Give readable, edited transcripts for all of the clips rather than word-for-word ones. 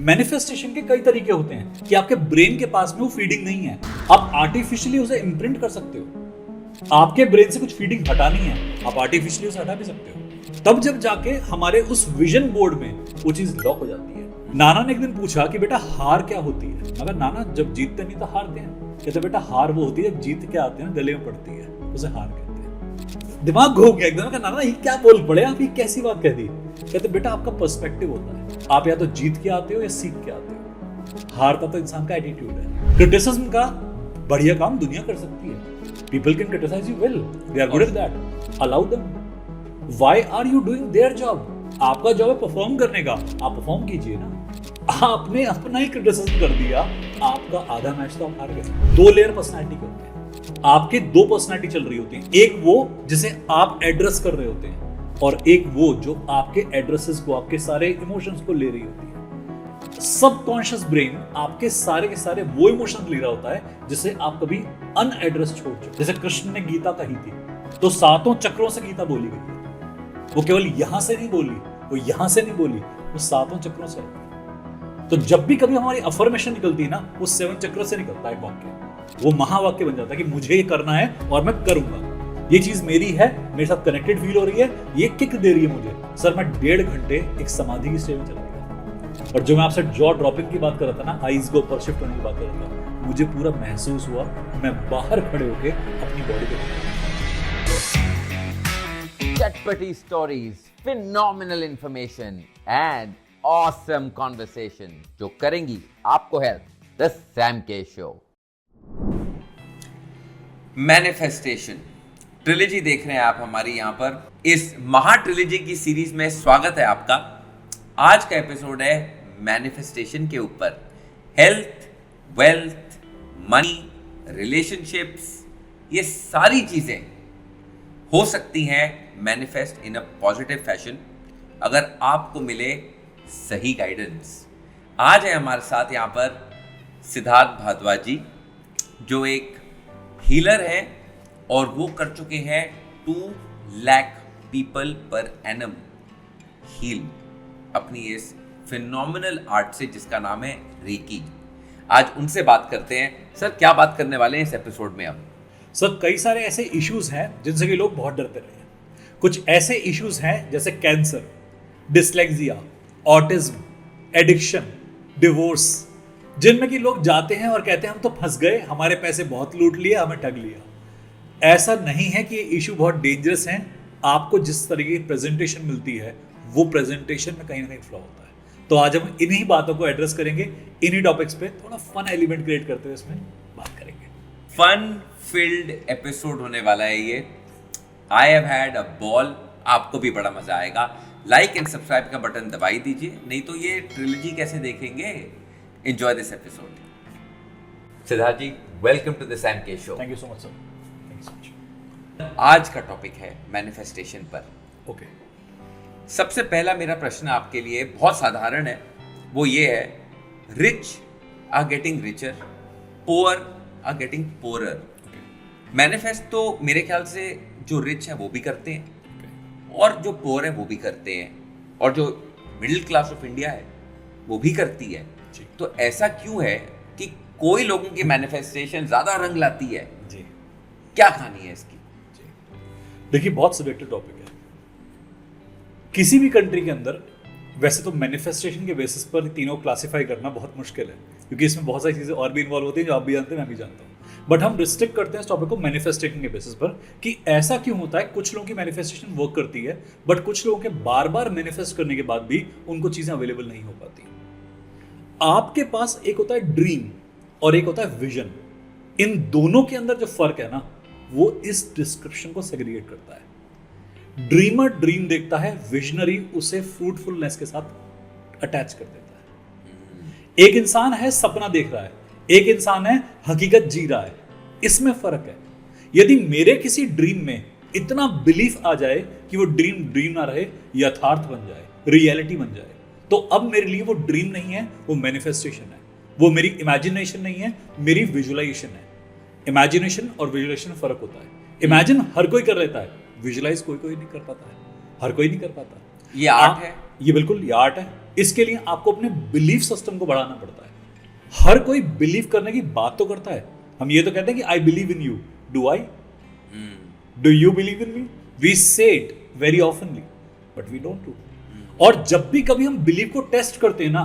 Manifestation के कई तरीके होते हैं कि आपके ब्रेन के पास में वो फीडिंग नहीं है, आप आर्टिफिशियली उसे इम्प्रिंट कर सकते हो। आपके ब्रेन से कुछ फीडिंग हटानी है, आप आर्टिफिशियली उसे हटा भी सकते हो। तब जब जाके हमारे उस विजन बोर्ड में वो चीज लॉक हो जाती है। नाना ने एक दिन पूछा कि बेटा हार क्या होती है? मगर नाना, जब जीतते नहीं तो हारते हैं। कहते बेटा हार वो होती है जब जीत के आते हैं गले में पड़ती है, उसे हार कहते हैं। दिमाग घूम गया एकदम। नाना ये क्या बोल पड़े आप, ये कैसी बात कह दी? कहते बेटा आपका पर्सपेक्टिव होता है, आप या तो जीत के आते हो या सीख के आते हो। हारता तो इंसान का एटीट्यूड है। क्रिटिसिज्म का बढ़िया काम दुनिया कर सकती है। People can criticize you well, they are good at that, allow them. Why are you doing their job? आपका जॉब है परफॉर्म करने का, आप परफॉर्म कीजिए ना। आपने अपना ही क्रिटिसिज्म कर दिया, आपका आधा मैच तो आप हार गए। 2 लेयर पर्सनालिटी के होते हैं। आपके 2 पर्सनालिटी चल रही होती है, एक वो जिसे आप एड्रेस कर रहे होते हैं और एक वो जो आपके एड्रेसेस को, आपके सारे इमोशंस को ले रही होती है। सबकॉन्शियस ब्रेन आपके सारे के सारे वो इमोशंस ले रहा होता है जिसे आप कभी अनएड्रेस छोड़ चुके। जैसे कृष्ण ने गीता कही थी तो 7 चक्रों से गीता बोली गई है। वो केवल यहां से नहीं बोली, वो यहां से नहीं बोली, वो 7 चक्रों से। तो जब भी कभी हमारी अफर्मेशन निकलती है ना, वो 7 चक्र से निकलता है वाक्य। वो महावाक्य बन जाता है कि मुझे ये करना है और मैं करूंगा, ये चीज मेरी है, मेरे साथ कनेक्टेड फील हो रही है, ये किक दे रही है मुझे। सर मैं 1.5 घंटे एक समाधि की स्टेज में चला गया और जो मैं आपसे जॉ ड्रॉपिंग की बात कर रहा था ना, आईज को ऊपर शिफ्ट होने की बात कर रहा था, मुझे पूरा महसूस हुआ मैं बाहर खड़े होके अपनी बॉडी को। चटपटी stories, phenomenal information and awesome conversation जो करेंगी आपको help. The Sam K show. Manifestation trilogy देख रहे हैं आप हमारी यहाँ पर। इस महा ट्रिलॉजी की सीरीज में स्वागत है आपका। आज का एपिसोड है मैनिफेस्टेशन के ऊपर। हेल्थ, वेल्थ, मनी, रिलेशनशिप्स, ये सारी चीजें हो सकती हैं manifest in a positive fashion अगर आपको मिले सही गाइडेंस। आज है हमारे साथ यहाँ पर सिद्धार्थ भारद्वाज जी, जो एक हीलर है और वो कर चुके हैं 2 लाख पीपल पर एनम हील अपनी इस फिनोमिनल आर्ट से जिसका नाम है रेकी। आज उनसे बात करते हैं। सर क्या बात करने वाले हैं इस एपिसोड में हम? सर कई सारे ऐसे इश्यूज हैं जिनसे कि लोग बहुत डरते रहे हैं। कुछ ऐसे इश्यूज हैं जैसे cancer, dyslexia, autism, addiction, divorce, जिनमें कि लोग जाते हैं और कहते हैं हम तो फंस गए, हमारे पैसे बहुत लूट लिए, हमें ठग लिया। ऐसा नहीं है कि ये इशू बहुत डेंजरस हैं। आपको जिस तरीके की प्रेजेंटेशन मिलती है वो प्रेजेंटेशन में कहीं ना कहीं फ्लॉ होता है। तो आज हम इन्हीं बातों को एड्रेस करेंगे, इन्हीं टॉपिक्स पे थोड़ा फन एलिमेंट क्रिएट करते हुए इसमें बात करेंगे। फन फिल्ड एपिसोड होने वाला है ये। I have had a ball. आपको भी बड़ा मजा आएगा। लाइक एंड सब्सक्राइब का बटन दबाई दीजिए, नहीं तो ये ट्रिलॉजी कैसे देखेंगे। Enjoy this episode. Siddharth ji, welcome to the Sam K show. Thank you so much sir. Thank you so much. आज का टॉपिक है मैनिफेस्टेशन पर। ओके। सबसे पहला मेरा प्रश्न आपके लिए बहुत साधारण है, वो ये है, rich are getting richer, poor are getting poorer. Manifest तो मेरे ख्याल से जो रिच है वो भी करते हैं और जो पुअर है वो भी करते हैं और जो मिडिल क्लास ऑफ इंडिया है वो भी करती है। तो ऐसा क्यों है कि कोई लोगों की मैनिफेस्टेशन ज्यादा रंग लाती है? जी, क्या कहानी है इसकी? देखिए बहुत सब्जेक्टिव टॉपिक है। किसी भी कंट्री के अंदर वैसे तो मैनिफेस्टेशन के बेसिस पर तीनों क्लासिफाई करना बहुत मुश्किल है, क्योंकि इसमें बहुत सारी चीज़ें और भी इन्वॉल्व होती हैं जो आप भी जानते हैं, मैं भी जानता हूँ। बट हम रिस्ट्रिक्ट करते हैं इस टॉपिक को मैनिफेस्टेशन के बेसिस पर कि ऐसा क्यों होता है। कुछ लोगों की मैनिफेस्टेशन वर्क करती है, बट कुछ लोगों के बार बार मैनिफेस्ट करने के बाद भी उनको चीज़ें अवेलेबल नहीं हो पाती। आपके पास एक होता है ड्रीम और एक होता है विजन। इन दोनों के अंदर जो फर्क है ना, वो इस डिस्क्रिप्शन को सेग्रीगेट करता है। ड्रीमर ड्रीम देखता है, विजनरी उसे फ्रूटफुलनेस के साथ अटैच कर देता है। एक इंसान है सपना देख रहा है, एक इंसान है हकीकत जी रहा है। इसमें फर्क है। यदि मेरे किसी ड्रीम में इतना बिलीफ आ जाए कि वो ड्रीम ड्रीम ना रहे, यथार्थ बन जाए, रियलिटी बन जाए, तो अब मेरे लिए वो ड्रीम नहीं है, वो मैनिफेस्टेशन है। वो मेरी इमेजिनेशन नहीं है, मेरी विजुअलाइजेशन है। इमेजिनेशन और विजुअलाइजेशन में फर्क होता है। इमेजिन हर कोई कर लेता है, विजुअलाइज कोई कोई नहीं कर पाता है, हर कोई नहीं कर पाता। ये आर्ट है, ये बिल्कुल ये आर्ट है। इसके लिए आपको अपने बिलीफ सिस्टम को बढ़ाना पड़ता है। हर कोई बिलीव करने की बात तो करता है। हम ये तो कहते हैं कि I believe in you. Do I? Do you believe in me? We say it very ऑफनली बट वी डोंट डू। और जब भी कभी हम बिलीव को टेस्ट करते हैं ना,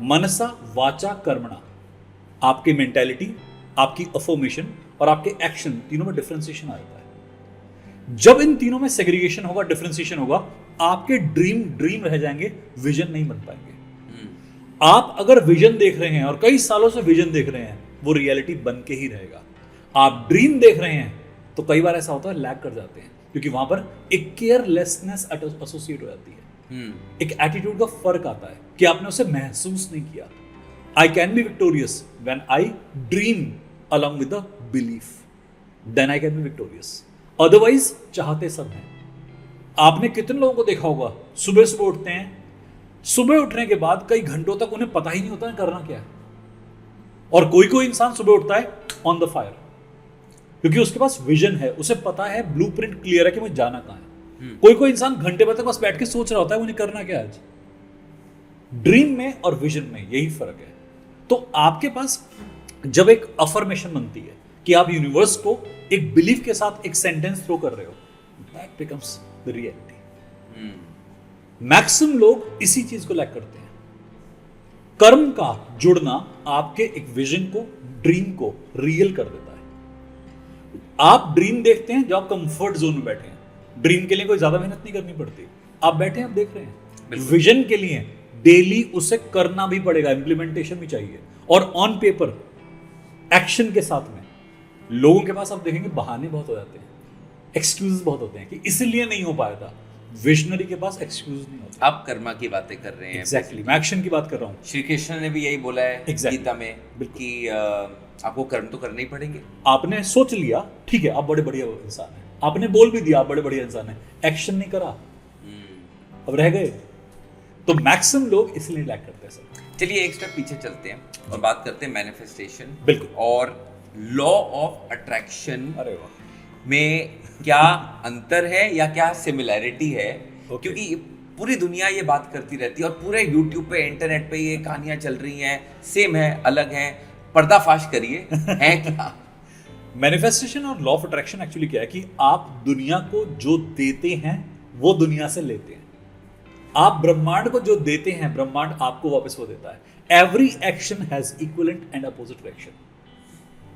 मनसा वाचा कर्मणा, आपकी मेंटालिटी, आपकी अफर्मेशन और आपके एक्शन, तीनों में डिफरेंशिएशन आ जाता है। जब इन तीनों में सेग्रीगेशन होगा, डिफरेंशिएशन होगा, आपके ड्रीम रह जाएंगे, विजन नहीं बन पाएंगे। आप अगर विजन देख रहे हैं और कई सालों से विजन देख रहे हैं, वो रियलिटी बन के ही रहेगा। आप ड्रीम देख रहे हैं तो कई बार ऐसा होता है लैग कर जाते हैं, क्योंकि वहां पर एक केयरलेसनेस एसोसिएट हो जाती है। एक एटीट्यूड का फर्क आता है कि आपने उसे महसूस नहीं किया। I can be victorious when I dream along with the belief, then I can be victorious. Otherwise चाहते सब हैं। आपने कितने लोगों को देखा होगा, सुबह सुबह उठते हैं, सुबह उठने के बाद कई घंटों तक उन्हें पता ही नहीं होता है करना क्या है। और कोई इंसान सुबह उठता है ऑन द फायर, क्योंकि उसके पास विजन है, उसे पता है, ब्लूप्रिंट क्लियर है कि मुझे जाना कहां है। कोई इंसान घंटे भर तक बस बैठ के सोच रहा होता है मुझे करना क्या है आज। ड्रीम में और विजन में यही फर्क है। तो आपके पास जब एक अफर्मेशन बनती है कि आप यूनिवर्स को एक बिलीफ के साथ एक सेंटेंस थ्रो कर रहे हो, that becomes the reality. Maximum लोग इसी चीज को लैक करते हैं। कर्म का जुड़ना आपके एक विजन को, ड्रीम को रियल कर देता है। आप ड्रीम देखते हैं जब आप कंफर्ट जोन में बैठे हैं। ड्रीम के लिए कोई ज्यादा मेहनत नहीं करनी पड़ती, आप बैठे हैं, आप देख रहे हैं। विजन के लिए डेली उसे करना भी पड़ेगा, इंप्लीमेंटेशन भी चाहिए, और ऑन पेपर एक्शन के साथ में। लोगों के पास आप देखेंगे बहाने बहुत हो जाते हैं, एक्सक्यूज बहुत होते हैं कि इसलिए नहीं हो पाया था। विजनरी के पास एक्सक्यूज नहीं होता। आप कर्मा की बातें कर रहे हैं। एग्जैक्टली, मैं एक्शन की बात कर रहा हूँ। श्री कृष्ण ने भी यही बोला है Exactly. गीता में कि आपको कर्म तो करने ही पड़ेंगे। आपने सोच लिया, ठीक है, आप बड़े बढ़िया इंसान हैं, आपने बोल भी दिया आप बड़े बढ़िया इंसान हैं, एक्शन नहीं करा, अब रह गए। तो मैक्सिमम लोग इसलिए लैक करते हैं सर। चलिए एक स्टेप पीछे चलते हैं और बात करते हैं मैनिफेस्टेशन बिल्कुल और लॉ ऑफ अट्रैक्शन। अरे वाह, में क्या अंतर है या क्या सिमिलैरिटी है? क्योंकि पूरी दुनिया ये बात करती रहती है और पूरे यूट्यूब पे, इंटरनेट पे ये कहानियां चल रही हैं, सेम है, अलग है, पर्दाफाश करिए है क्या? मैनिफेस्टेशन और लॉ ऑफ अट्रैक्शन एक्चुअली क्या है कि आप दुनिया को जो देते हैं वो दुनिया से लेते हैं। आप ब्रह्मांड को जो देते हैं, ब्रह्मांड आपको वापस वो देता है। Every action has equivalent and opposite reaction.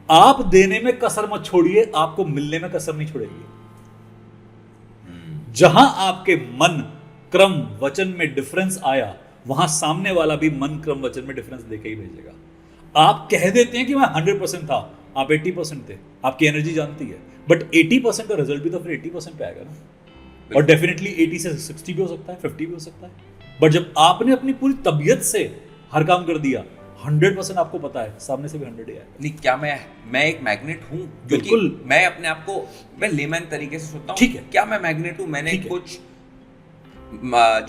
आप देने में कसर मत छोड़िए, आपको मिलने में कसर नहीं छोड़ेगी। जहां आपके मन, क्रम, वचन में डिफरेंस आया, वहां सामने वाला भी मन, क्रम, वचन में डिफरेंस देके ही भेजेगा। आप कह देते हैं कि मैं 100% था, आप 80% थे, आपकी एनर्जी जानती है, बट 80% का रिजल्ट भी तो फिर 80% पे आएगा ना। और डेफिनेटली 80 से 60 भी हो सकता है, 50 भी हो सकता है। बट जब आपने अपनी पूरी तबीयत से हर काम कर दिया, 100% आपको पता है सामने से भी 100 ही आएगा। नहीं, क्या मैं एक मैग्नेट हूँ? बिल्कुल। मैं अपने आप को, मैं लेमैन तरीके से सोचता हूँ, ठीक है, क्या मैं मैग्नेट हूँ? मैंने ठीक है, कुछ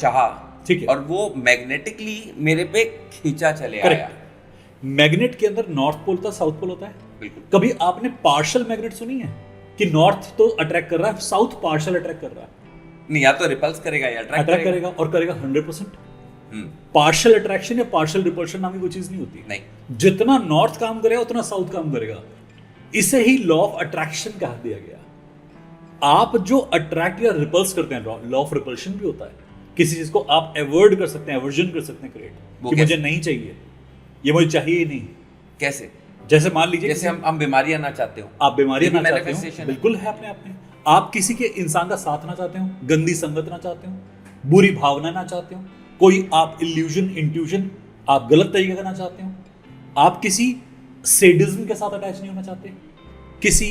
चाहा, ठीक है, और वो मैग्नेटिकली मेरे पे खींचा चले आया। करेक्ट। मैग्नेट के अंदर नॉर्थ पोल होता है, साउथ पोल होता है। बिल्कुल। कभी आपने पार्शियल मैग्नेट सुनी है कि नॉर्थ तो अट्रैक्ट कर रहा है, साउथ पार्शियल अट्रैक्ट कर रहा है? नहीं, या तो रिपल्स करेगा या अट्रैक्ट करेगा, और करेगा 100%। पार्शियल अट्रैक्शन या पार्शियल रिपल्शन नाम की कोई चीज नहीं होती। नहीं, जितना नॉर्थ काम करेगा उतना साउथ काम करेगा। इसे ही लॉ ऑफ अट्रैक्शन कहा दिया गया। आप जो अट्रैक्ट या रिपल्स करते हैं, लॉ ऑफ रिपल्शन भी होता है। किसी चीज को आप अवॉइड कर सकते हैं, एवर्जन कर सकते हैं, क्रिएट कि मुझे नहीं चाहिए, ये मुझे चाहिए ही नहीं। कैसे? जैसे मान लीजिए, जैसे हम बीमारियां ना चाहते हो, आप बीमारियां ना चाहते manifestation हो, है। बिल्कुल है अपने आप में। आप किसी के इंसान का साथ ना चाहते हो, गंदी संगत ना चाहते हो, बुरी भावना ना चाहते हो, कोई आप इल्यूजन, इंट्यूजन आप गलत तरीके का ना चाहते हो, आप किसी सेडिज्म के साथ अटैच नहीं होना चाहते, किसी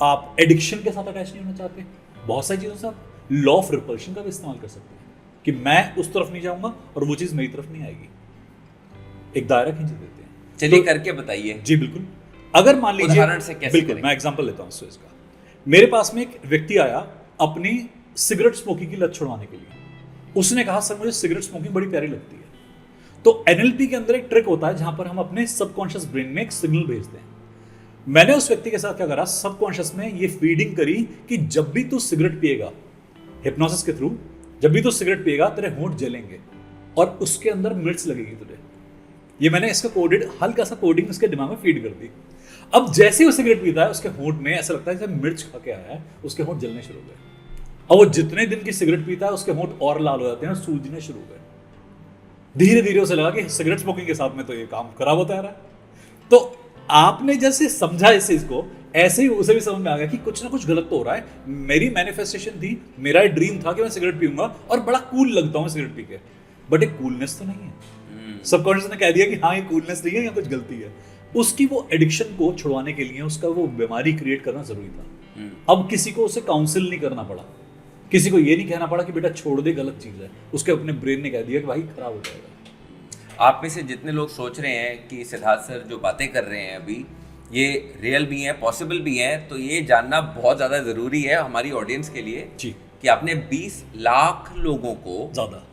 आप एडिक्शन के साथ अटैच नहीं होना चाहते। बहुत सारी चीजों से आप लॉ ऑफ रिपल्शन का भी इस्तेमाल कर सकते हैं कि मैं उस तरफ नहीं जाऊंगा और वो चीज मेरी तरफ नहीं आएगी। एक दायरा खींच देते हैं। चलिए तो, करके बताइए। जी बिल्कुल। अगर मान लीजिए, उदाहरण से कैसे बिल्कुल, मैं एग्जांपल लेता हूं इसका। मेरे पास में एक व्यक्ति आया अपनी सिगरेट स्मोकिंग की लत छुड़वाने के लिए। उसने कहा सर मुझे सिगरेट स्मोकिंग बड़ी प्यारी लगती है। तो एनएलपी के अंदर एक ट्रिक होता है जहां पर हम अपने सबकॉन्शियस ब्रेन में एक सिग्नल भेजते हैं। मैंने उस व्यक्ति के साथ क्या करा, सबकॉन्शियस में ये फीडिंग करी कि जब भी तू सिगरेट पिएगा, हिप्नोसिस के थ्रू, जब भी तू सिगरेट पिएगा तेरे होंठ जलेंगे। और उसके अंदर मिर्च लगेगी तुझे। ये मैंने इसका कोडेड हल्का सा कोडिंग उसके दिमाग में फीड कर दी। अब जैसे ही वो सिगरेट पीता है उसके होंठ में ऐसा लगता है जैसे मिर्च खा के आया है, उसके होंठ जलने शुरू हो गए। और वो जितने दिन की सिगरेट पीता है उसके होंठ और लाल हो जाते हैं, सूजने शुरू हो गए। धीरे धीरे उसे लगा कि सिगरेट स्मोकिंग के साथ में तो ये काम खराब होता रहा है। तो आपने जैसे समझा इस चीज को, ऐसे ही उसे भी समझ में आ गया कि कुछ ना कुछ गलत तो हो रहा है। मेरी मैनिफेस्टेशन थी, मेरा ड्रीम था कि मैं सिगरेट पीऊंगा और बड़ा कूल लगता हूँ सिगरेट पी के, बट एक कूलनेस तो नहीं है। सबकॉन्शियस ने कह दिया कि हाँ ये कूलनेस नहीं है या कुछ गलती है। उसकी वो एडिक्शन को छुड़वाने के लिए उसका वो बीमारी क्रिएट करना जरूरी था। अब किसी को उसे काउंसिल नहीं करना पड़ा, किसी को ये नहीं कहना पड़ा कि बेटा छोड़ दे, गलत चीज है। उसके अपने ब्रेन ने कह दिया कि भाई खराब हो जाएगा। आप में से जितने लोग सोच रहे हैं कि सिद्धार्थ सर जो बातें कर रहे हैं अभी ये रियल भी हैं, पॉसिबल भी हैं, तो ये जानना बहुत ज़्यादा ज़रूरी है हमारी ऑडियंस के लिए जी कि आपने 20 लाख लोगों को ज्यादा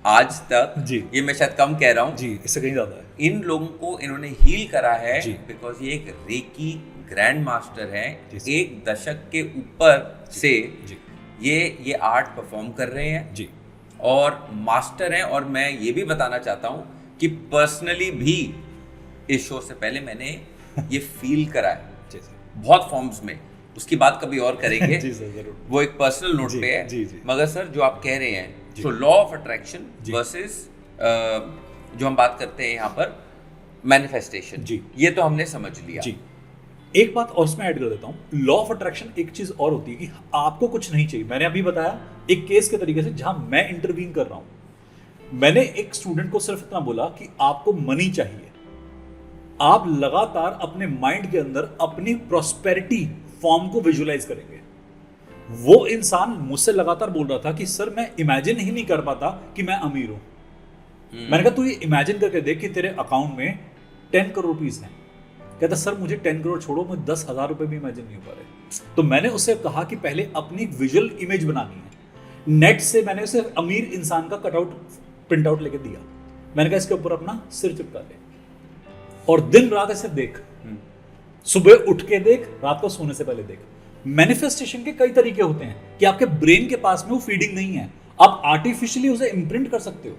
आज तक जी, ये मैं शायद कम कह रहा हूँ जी, इससे कहीं ज्यादा है। इन लोगों को इन्होंने हील करा है जी। बिकॉज ये एक रेकी ग्रैंड मास्टर है। जी, सर। 1 दशक के ऊपर से जी ये आर्ट परफॉर्म कर रहे हैं जी और मास्टर हैं। और मैं ये भी बताना चाहता हूँ कि पर्सनली भी इस शो से पहले मैंने ये फील करा है जी सर। बहुत फॉर्म्स में, उसकी बात कभी और करेंगे। जी सर, जरूर। वो एक पर्सनल नोट जी, पे है। जी, जी। मगर सर जो आप कह रहे हैं, जी। सो लॉ ऑफ अट्रैक्शन जी। वर्सेस जो हम बात करते हैं यहाँ पर मैनिफेस्टेशन, जी। ये तो हमने समझ लिया। जी, एक बात और उसमें ऐड कर देता हूँ। लॉ ऑफ अट्रैक्शन एक चीज और होती है कि आपको कुछ नहीं चाहिए। मैंने अभी बताया एक केस के तरीके से जहां मैं इंटरवीन कर रहा हूं। मैंने एक स्टूडेंट को सिर्फ इतना बोला कि आपको मनी चाहिए, आप लगातार अपने माइंड के अंदर अपनी प्रॉस्पेरिटी फॉर्म को विजुअलाइज करेंगे। वो इंसान मुझसे लगातार बोल रहा था कि सर मैं इमेजिन ही नहीं कर पाता कि मैं अमीर हूं। मैंने कहा तू ये इमेजिन करके देख कि तेरे अकाउंट में 10 करोड़ रुपीस हैं। कहता सर मुझे 10 करोड़ छोड़ो, मुझे 10,000 रुपए भी इमेजिन नहीं हो पा रहे। तो मैंने उससे कहा कि पहले अपनी विजुअल इमेज बनानी है। नेट से मैंने उसे अमीर इंसान का कटआउट प्रिंट आउट लेके दिया। मैंने कहा इसके ऊपर अपना सिर चिपका ले और दिन रात ऐसे देख, सुबह उठ के देख, रात को सोने से पहले देख। मैनिफेस्टेशन के कई तरीके होते हैं कि आपके ब्रेन के पास में वो फीडिंग नहीं है, आप आर्टिफिशियली उसे इम्प्रिंट कर सकते हो।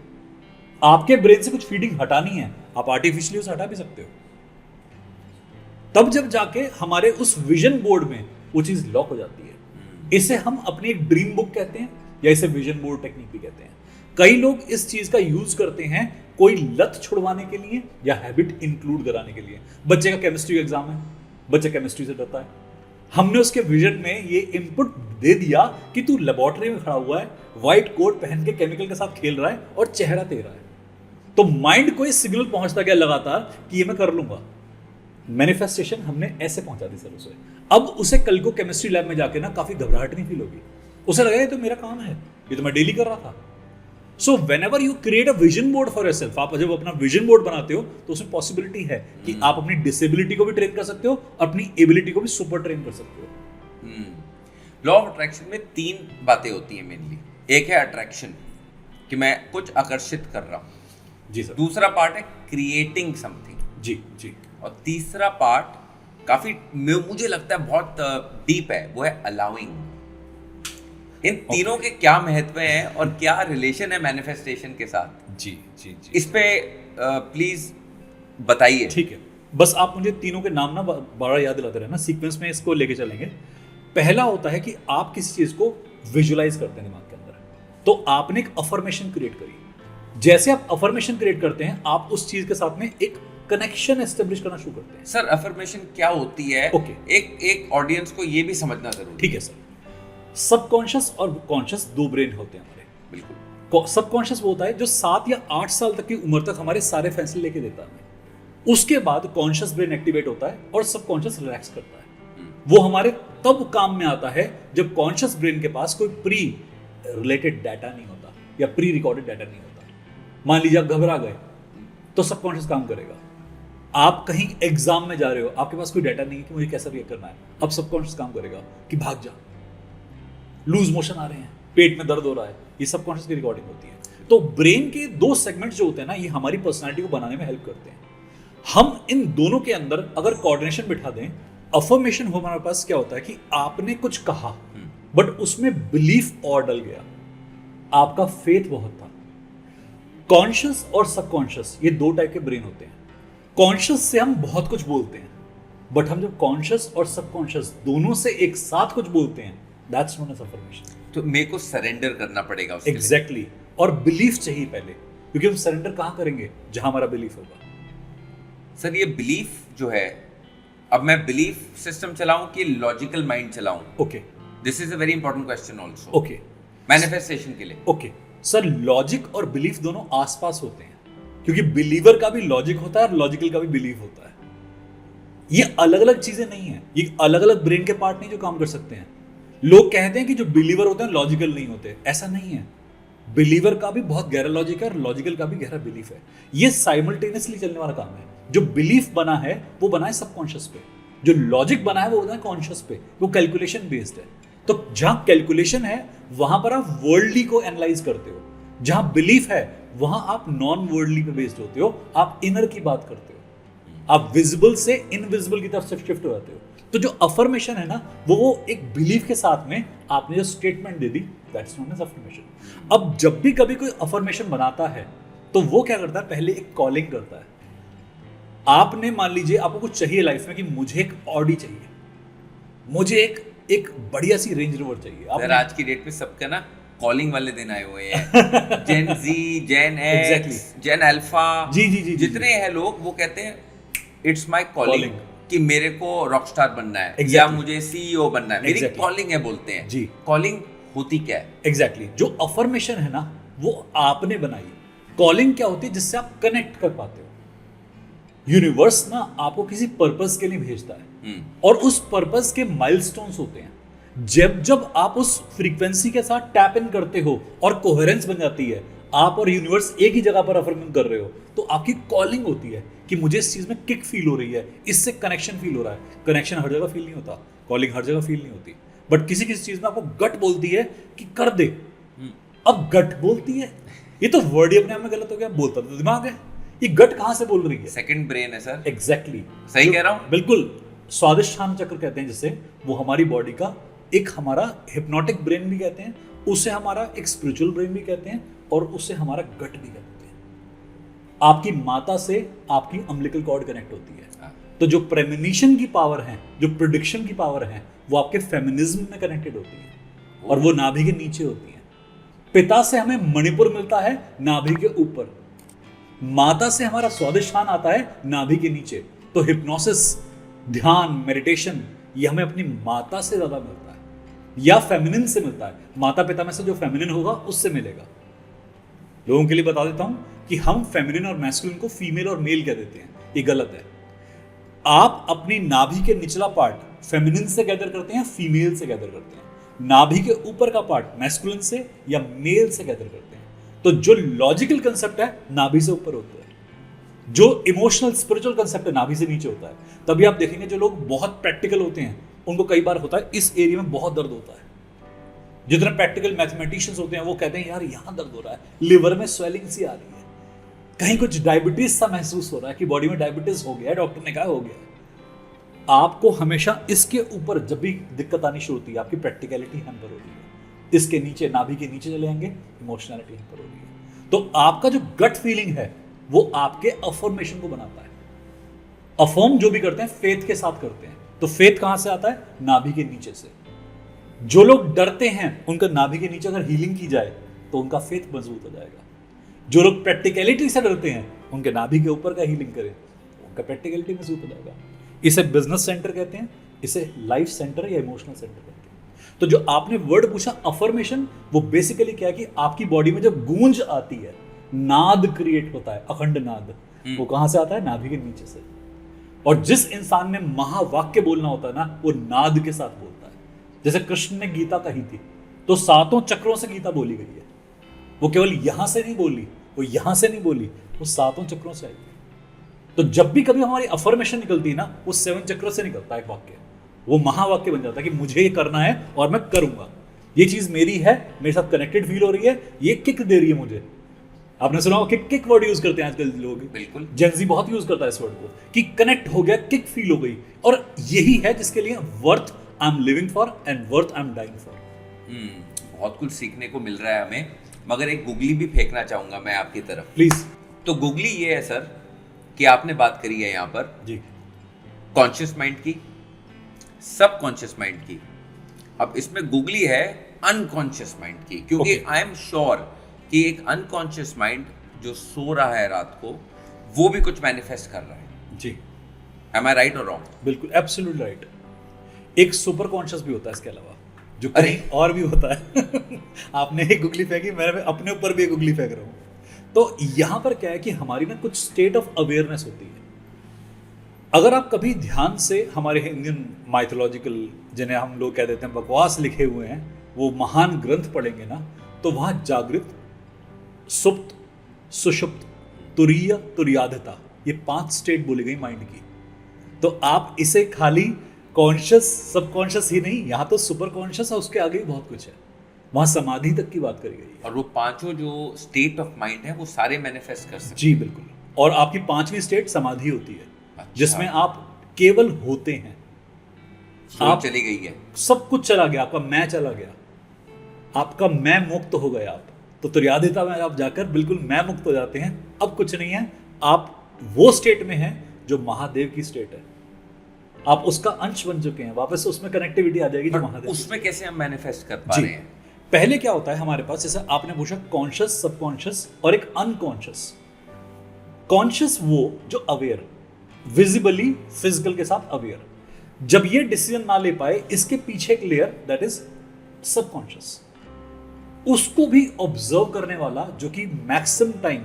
आपके ब्रेन से कुछ फीडिंग हटानी है, आप आर्टिफिशियली उसे हटा भी सकते हो। तब जब जाके हमारे उस विजन बोर्ड में वो चीज लॉक हो जाती है। इसे हम अपनी एक ड्रीम बुक कहते हैं या इसे विजन बोर्ड टेक्निक भी कहते हैं। कई लोग इस चीज का यूज करते हैं कोई लत छुड़वाने के लिए या हैबिट इंक्लूड कराने के लिए। बच्चे का केमिस्ट्री एग्जाम है, बच्चा केमिस्ट्री से डरता है, हमने उसके विजन में ये इनपुट दे दिया कि तू लेबोरेटरी में खड़ा हुआ है, व्हाइट कोट पहन के केमिकल के साथ खेल रहा है और चेहरा तेरा है। तो माइंड को ये सिग्नल पहुंचता गया लगातार कि ये मैं कर लूंगा। मैनिफेस्टेशन हमने ऐसे पहुंचा दी सर उसे। अब उसे कल को केमिस्ट्री लैब में जाके ना काफी घबराहट नहीं फील होगी। उसे लगेगा ये तो मेरा काम है, ये तो मैं डेली कर रहा था। So whenever you create a vision board for yourself, आप जब अपना विजन बोर्ड बनाते हो तो उसमें पॉसिबिलिटी है कि आप अपनी डिसेबिलिटी को भी ट्रेन कर सकते हो, अपनी एबिलिटी को भी सुपर ट्रेन कर सकते हो। लॉ ऑफ अट्रैक्शन में 3 बातें होती हैं मेनली। एक है अट्रैक्शन कि मैं कुछ आकर्षित कर रहा हूं। जी सर। दूसरा पार्ट है क्रिएटिंग समथिंग। जी जी। और तीसरा पार्ट काफी मुझे लगता है बहुत डीप है, वो है अलाउइंग। इन तीनों के क्या महत्व हैं और क्या रिलेशन है मैनिफेस्टेशन के साथ? जी जी जी, इस पे प्लीज बताइए। ठीक है, बस आप मुझे तीनों के नाम ना बार याद दिलाते रहना, सीक्वेंस में इसको लेके चलेंगे। पहला होता है कि आप किसी चीज को विजुअलाइज करते हैं दिमाग के अंदर, तो आपने एक अफर्मेशन क्रिएट करी। जैसे आप अफर्मेशन क्रिएट करते हैं, आप उस चीज के साथ में एक कनेक्शन एस्टेब्लिश करना शुरू करते हैं। सर अफर्मेशन क्या होती है? ओके। एक ऑडियंस को ये भी समझना जरूरी। ठीक है सर। सबकॉन्शियस और कॉन्शियस 2 ब्रेन होते हैं हमारे। बिल्कुल। सबकॉन्शियस वो होता है जो 7 या 8 साल तक की उम्र तक हमारे सारे फैसले लेके देता है। उसके बाद कॉन्शियस ब्रेन एक्टिवेट होता है और सबकॉन्शियस रिलैक्स करता है। वो हमारे तब काम में आता है जब कॉन्शियस ब्रेन के पास कोई प्री रिलेटेड डाटा नहीं होता या प्री रिकॉर्डेड डाटा नहीं होता। मान लीजिए आप घबरा गए तो सबकॉन्शियस काम करेगा। आप कहीं एग्जाम में जा रहे हो, आपके पास कोई डाटा नहीं है कि मुझे कैसा रिएक्ट करना है, अब सबकॉन्शियस काम करेगा कि भाग जा, लूज मोशन आ रहे हैं, पेट में दर्द हो रहा है, ये सबकॉन्शियस की रिकॉर्डिंग होती है। तो ब्रेन के 2 सेगमेंट जो होते हैं ना, ये हमारी पर्सनालिटी को बनाने में हेल्प करते हैं। हम इन दोनों के अंदर अगर कोऑर्डिनेशन बिठा दें, अफर्मेशन हो हमारे पास क्या होता है कि आपने कुछ कहा बट उसमें बिलीफ और डल गया, आपका फेथ बहुत था। कॉन्शियस और सबकॉन्शियस ये दो टाइप के ब्रेन होते हैं। कॉन्शियस से हम बहुत कुछ बोलते हैं, बट हम जब कॉन्शियस और सबकॉन्शियस दोनों से एक साथ कुछ बोलते हैं, दैट्स नोन एज अफर्मेशन। तो मेरे को सरेंडर करना पड़ेगा उसके लिए। एग्जैक्टली। और बिलीफ चाहिए पहले, क्योंकि हम सरेंडर कहां करेंगे? जहां हमारा बिलीफ होगा। सर ये बिलीफ जो है, अब मैं बिलीफ सिस्टम चलाऊं कि लॉजिकल माइंड चलाऊं? Okay, this is a very important question also. Okay, manifestation के लिए। ओके सर, लॉजिक और बिलीफ दोनों आसपास होते हैं, क्योंकि बिलीवर का भी लॉजिक होता है और लॉजिकल का भी बिलीफ होता है। ये अलग अलग चीजें नहीं है, ये अलग अलग ब्रेन के पार्ट नहीं जो काम कर सकते हैं। लोग कहते हैं कि जो बिलीवर होते हैं लॉजिकल नहीं होते, ऐसा नहीं है। बिलीवर का भी बहुत गहरा लॉजिक है और लॉजिकल का भी गहरा बिलीफ है। ये साइमल्टेनियसली चलने वाला काम है। जो बिलीफ बना है वो बना है सबकॉन्शियस पे, जो लॉजिक बना है वो बना है कॉन्शियस पे। वो कैलकुलेशन बेस्ड है। तो जहां कैलकुलेशन है वहां पर आप वर्ल्डली को एनालाइज करते हो, जहां बिलीफ है वहां आप नॉन वर्ल्डली पे बेस्ड होते हो, आप इनर की बात करते हो, आप विजिबल से इनविजिबल की तरफ शिफ्ट हो जाते हो। तो जो अफर्मेशन है ना, वो एक बिलीफ के साथ में आपने जो स्टेटमेंट दे दी, दैट्स नोन एज अफर्मेशन। अब जब भी कभी कोई अफर्मेशन बनाता है तो वो क्या करता है? पहले एक कॉलिंग करता है। आपने मान लीजिए आपको कुछ चाहिए लाइफ में कि मुझे एक ऑडी चाहिए, मुझे एक बढ़िया सी रेंज रोवर चाहिए। सर आज की डेट में सबका ना कॉलिंग वाले दिन आए हुए हैं। जेन जी, जेन एक्स, जेन अल्फा, जी, जितने हैं लोग वो कहते हैं इट्स माय कॉलिंग कि मेरे को रॉकस्टार बनना है Exactly. या मुझे सीईओ बनना है, मेरी Exactly. कॉलिंग है बोलते हैं। जी। कॉलिंग होती क्या है? एग्जैक्टली जो अफर्मेशन है ना वो आपने बनाई। कॉलिंग क्या होती है? जिससे आप कनेक्ट कर पाते हो। यूनिवर्स ना आपको किसी पर्पस के लिए भेजता है और उस पर्पस के माइलस्टोन्स होते हैं। जब जब आप उस फ्रीक्वेंसी के साथ टैप इन करते हो और कोहेरेंस बन जाती है, आप और यूनिवर्स एक ही जगह पर अफर्मिंग कर रहे हो, तो आपकी कॉलिंग होती है कि मुझे इस चीज में किक फील हो रही है, इससे कनेक्शन फील हो रहा है। कनेक्शन हर जगह फील नहीं होता, कॉलिंग हर जगह फील नहीं होती, बट किसी किसी चीज में आपको गट बोलती है कि कर दे। अब गट बोलती है, ये तो वर्ड ही अपने आप में गलत हो गया, बोलता तो दिमाग है, ये गट कहां से बोल रही है? सेकंड ब्रेन है सर। एग्जैक्टली सही कह रहा हूं? बिल्कुल। स्वादिष्ठान चक्र कहते हैं जिसे, वो हमारी बॉडी का एक हमारा हिप्नोटिक ब्रेन भी कहते हैं, उसे हमारा एक स्पिरिचुअल ब्रेन भी कहते हैं और उसे हमारा गट भी कहते हैं। आपकी माता से आपकी अम्बिलिकल कॉर्ड कनेक्ट होती है। तो जो प्रेमोनिशन की पावर है, जो प्रेडिक्शन की पावर है, वो आपके फेमिनिज्म में कनेक्टेड होती है और वो नाभि के नीचे होती है। पिता से हमें मणिपुर मिलता है नाभि के ऊपर, माता से हमारा स्वादिष्ठान आता है नाभि के नीचे। तो हिप्नोसिस, ध्यान, मेडिटेशन ये हमें अपनी माता से ज्यादा मिलता है या फेमिनिन से मिलता है। माता पिता में से जो फेमिनिन होगा उससे मिलेगा। लोगों के लिए बता देता हूं कि हम फेमिनिन और मैस्कुलिन को फीमेल और मेल कह देते हैं, ये गलत है। आप अपनी नाभि के निचला पार्ट फेमिनिन से गैदर करते हैं, फीमेल से गैदर करते हैं। नाभि के ऊपर का पार्ट मैस्कुलिन से या मेल से गैदर करते हैं। तो जो लॉजिकल कंसेप्ट है नाभि से ऊपर होता है, जो इमोशनल स्पिरिचुअल कंसेप्ट है नाभि से नीचे होता है। तभी आप देखेंगे जो लोग बहुत प्रैक्टिकल होते हैं उनको कई बार होता है इस एरिया में बहुत दर्द होता है। जितने प्रैक्टिकल मैथमेटिशियंस होते हैं वो कहते हैं यार यहां दर्द हो रहा है, लिवर में स्वेलिंग सी आ रही है, कहीं कुछ डायबिटीज सा महसूस हो रहा है कि बॉडी में डायबिटीज हो गया है, डॉक्टर ने कहा हो गया है। आपको हमेशा इसके ऊपर जब भी दिक्कत आनी शुरू होती है, आपकी प्रैक्टिकलिटी हैम्पर हो रही है, इसके नीचे नाभि के नीचे चले जाएंगे, इमोशनलिटी हैम्पर हो रही है। तो आपका जो गट फीलिंग है वो आपके अफर्मेशन को बनाता है। अफर्म जो भी करते हैं फेथ के साथ करते हैं, तो फेथ कहां से आता है? नाभि के नीचे से। जो लोग डरते हैं उनका नाभि के नीचे अगर हीलिंग की जाए तो उनका फेथ मजबूत हो जाएगा। जो लोग प्रैक्टिकलिटी से डरते हैं उनके नाभि के ऊपर का हीलिंग करें तो उनका प्रैक्टिकलिटी मजबूत हो जाएगा। इसे बिजनेस सेंटर कहते हैं, इसे लाइफ सेंटर या इमोशनल सेंटर कहते हैं। तो जो आपने वर्ड पूछा अफर्मेशन, वो बेसिकली क्या है कि आपकी बॉडी में जब गूंज आती है, नाद क्रिएट होता है, अखंड नाद, वो कहां से आता है? नाभि के नीचे से। और जिस इंसान ने महावाक्य बोलना होता है ना, वो नाद के साथ बोलता है। जैसे कृष्ण ने गीता कही थी तो 7 चक्रों से गीता बोली गई है। वो केवल यहां से नहीं बोली, वो यहां से नहीं बोली, वो 7 चक्रों से आई है। तो जब भी कभी हमारी अफर्मेशन निकलती है ना, वो 7 चक्रों से निकलता है एक वाक्य, वो महावाक्य बन जाता है कि मुझे ये करना है और मैं करूंगा, ये चीज मेरी है, मेरे साथ कनेक्टेड फील हो रही है, ये किक दे रही है मुझे। आपने सुना हो किक, किक वर्ड यूज करते हैं आजकल लोग, बिल्कुल जेनजी बहुत यूज करता है इस वर्ड को कि कनेक्ट हो गया, किक फील हो गई। और यही है जिसके लिए worth I am living for and worth I am dying for. बहुत कुछ सीखने को मिल रहा है हमें। मगर एक गुगली भी फेंकना चाहूंगा मैं आपकी तरफ। प्लीज। तो गुगली ये है सर कि आपने बात करी है यहाँ पर जी। कॉन्शियस माइंड की, सब कॉन्शियस माइंड की। अब इसमें गुगली है अनकॉन्शियस माइंड की, क्योंकि आई एम श्योर कि एक अनकॉन्शियस माइंड जो सो रहा है रात को वो भी कुछ मैनिफेस्ट कर रहा है। जी। एम आई राइट और रॉन्ग? बिल्कुल एब्सोल्यूट राइट। एक सुपर कॉन्शियस भी होता है इसके अलावा, जो कहीं और भी होता है। आपने एक गुगली फेंकी, मैं अपने ऊपर भी एक गुगली फेंक रहा हूं। तो यहां पर क्या है कि हमारी ना कुछ स्टेट ऑफ अवेयरनेस होती है। अगर आप कभी ध्यान से हमारे इंडियन माइथोलॉजिकल, जिन्हें हम लोग कह देते हैं बकवास लिखे हुए हैं, वो महान ग्रंथ पढ़ेंगे ना, तो वहां जागृत, सुप्त, सुषुप्त, तुरीय, तुर्याधता, ये 5 स्टेट बोली गई माइंड की। तो आप इसे खाली कॉन्शियस सबकॉन्शियस ही नहीं, यहां तो सुपर कॉन्शियस है, उसके आगे भी बहुत कुछ है। वहां समाधि तक की बात करी गई है। और वो पांचों जो स्टेट ऑफ माइंड है वो सारे मैनिफेस्ट कर सकते जी बिल्कुल। और आपकी 5वीं स्टेट समाधि होती है। अच्छा। जिसमें आप केवल होते हैं। हैं। आप चली गई है, सब कुछ चला गया, आपका मैं चला गया, आपका मैं मुक्त हो गया। आप तो तुर्यादिता में आप जाकर बिल्कुल मैं मुक्त हो जाते हैं। अब कुछ नहीं है, आप वो स्टेट में हैं जो महादेव की स्टेट है। आप उसका अंश बन चुके हैं, वापस उसमें कनेक्टिविटी आ जाएगी जो महादेव। उसमें कैसे हम मैनिफेस्ट कर पा जी। रहे हैं? पहले क्या होता है हमारे पास, जैसे आपने पूछा कॉन्शियस, सबकॉन्शियस और एक अनकॉन्शियस। कॉन्शियस वो जो अवेयर, विजिबली फिजिकल के साथ अवेयर, जब ये डिसीजन ना ले पाए, इसके पीछे एक लेयर दैट इज सबकॉन्शियस, उसको भी ऑब्जर्व करने वाला, जो कि मैक्सिमम टाइम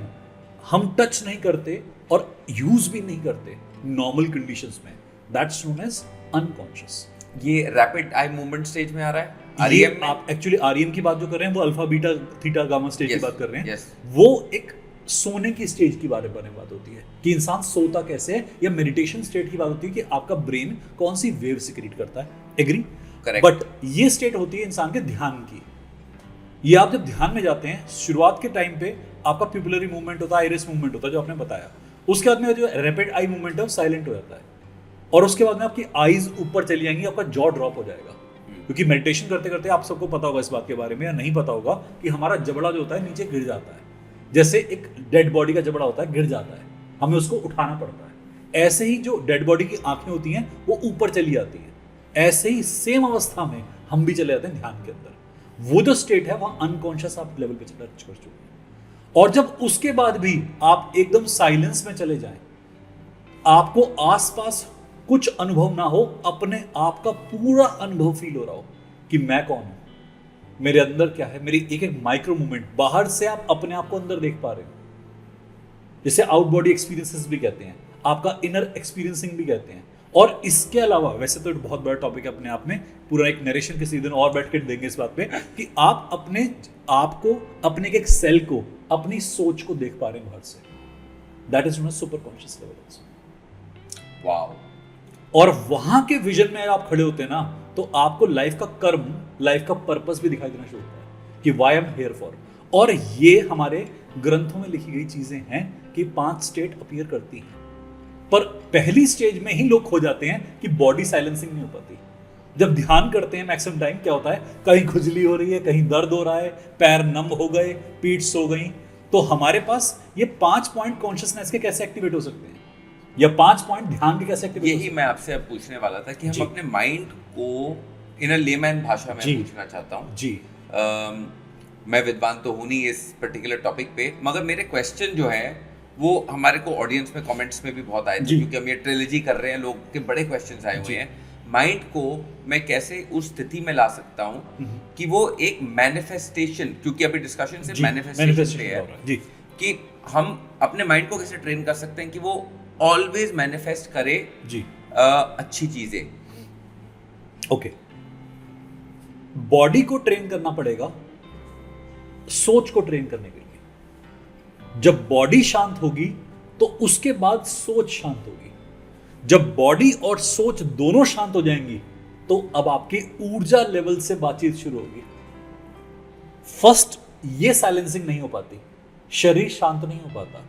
हम टच नहीं करते और यूज भी नहीं करते नॉर्मल कंडीशंस में, दैट्स नोन एज अनकॉन्शियस। ये रैपिड आई मूवमेंट स्टेज में आ रहा है, ये आरईएम में? आप एक्चुअली आरईएम की बात जो कर रहे हैं वो alpha beta theta gamma stage की Yes, बात कर रहे हैं। yes. वो एक सोने की स्टेज की बारे में बात होती है कि इंसान सोता कैसे है, या मेडिटेशन स्टेट की बात होती है कि आपका ब्रेन कौन सी वेव सिक्रीट करता है। एग्री? Correct. बट ये स्टेट होती है इंसान के ध्यान की। ये आप जब ध्यान में जाते हैं, शुरुआत के टाइम पे आपका प्यूपिलरी मूवमेंट होता है, आइरिस मूवमेंट होता है जो आपने बताया। उसके बाद में जो रैपिड आई मूवमेंट है वो साइलेंट हो जाता है, और उसके बाद में आपकी आईज ऊपर चली जाएंगी, आपका जॉ ड्रॉप हो जाएगा। क्योंकि मेडिटेशन करते करते आप सबको पता होगा इस बात के बारे में, या नहीं पता होगा, कि हमारा जबड़ा जो होता है नीचे गिर जाता है। जैसे एक डेड बॉडी का जबड़ा होता है, गिर जाता है, हमें उसको उठाना पड़ता है। ऐसे ही जो डेड बॉडी की आंखें होती हैं वो ऊपर चली जाती हैं। ऐसे ही सेम अवस्था में हम भी चले जाते हैं ध्यान के अंदर। वो जो स्टेट है वहां अनकॉन्शियस आप लेवल पे टच कर चुके हैं। और जब उसके बाद भी आप एकदम साइलेंस में चले जाएं, आपको आसपास कुछ अनुभव ना हो, अपने आप का पूरा अनुभव फील हो रहा हो कि मैं कौन हूं, मेरे अंदर क्या है, मेरी एक एक माइक्रो मूवमेंट, बाहर से आप अपने आप को अंदर देख पा रहे हो, जिसे आउट बॉडी एक्सपीरियंसेस भी कहते हैं, आपका इनर एक्सपीरियंसिंग भी कहते हैं। और इसके अलावा वैसे तो बहुत बड़ा टॉपिक है अपने आप में, पूरा एक नरेशन किसी दिन और बैठ के देंगे इस बात पे, कि आप अपने आप को, अपने एक सेल को, अपनी सोच को देख पा रहे हैं बाहर से। That is known super conscious level also. Wow. और वहां के विजन में आप खड़े होते हैं ना, तो आपको लाइफ का कर्म, लाइफ का पर्पस भी दिखाई देना शुरू होता है कि why I am here for. और ये हमारे ग्रंथों में लिखी गई चीजें हैं कि 5 स्टेट अपीयर करती हैं, पर पहली स्टेज में ही लोग खो जाते हैं कि बॉडी साइलेंसिंग नहीं हो पाती। जब ध्यान करते हैं मैक्सिमम टाइम क्या होता है, कहीं खुजली हो रही है, कहीं दर्द हो रहा है, पैर नम हो गए, पीठ सो गई। तो हमारे पास ये 5 पॉइंट कॉन्शियसनेस के कैसे एक्टिवेट हो सकते हैं, या 5 पॉइंट ध्यान के कैसे एक्टिवेट हो सकते यही मैं आपसे अब पूछने वाला था कि जी। हम अपने माइंड को इन अ लेमैन भाषा में जी। पूछना चाहता हूँ। जी। मैं विद्वान तो हूँ नहीं इस पर्टिकुलर टॉपिक पे, मगर मेरे क्वेश्चन जो है वो हमारे को ऑडियंस में कमेंट्स में भी बहुत आए थे, जी। क्योंकि हम ये ट्रिलॉजी कर रहे हैं, लोग के बड़े क्वेश्चंस आए हुए हैं। माइंड को मैं कैसे उस स्थिति में ला सकता हूँ कि वो एक मैनिफेस्टेशन, क्योंकि अभी डिस्कशन से जी, मैनिफेस्टेशन पे manifestation है, हो रहा है। जी। कि हम अपने माइंड को कैसे ट्रेन कर सकते हैं कि वो ऑलवेज मैनिफेस्ट करे जी। अच्छी चीजें। ओके। बॉडी को ट्रेन करना पड़ेगा सोच को ट्रेन करने के लिए। जब बॉडी शांत होगी तो उसके बाद सोच शांत होगी। जब बॉडी और सोच दोनों शांत हो जाएंगी तो अब आपकी ऊर्जा लेवल से बातचीत शुरू होगी। फर्स्ट ये साइलेंसिंग नहीं हो पाती, शरीर शांत नहीं हो पाता,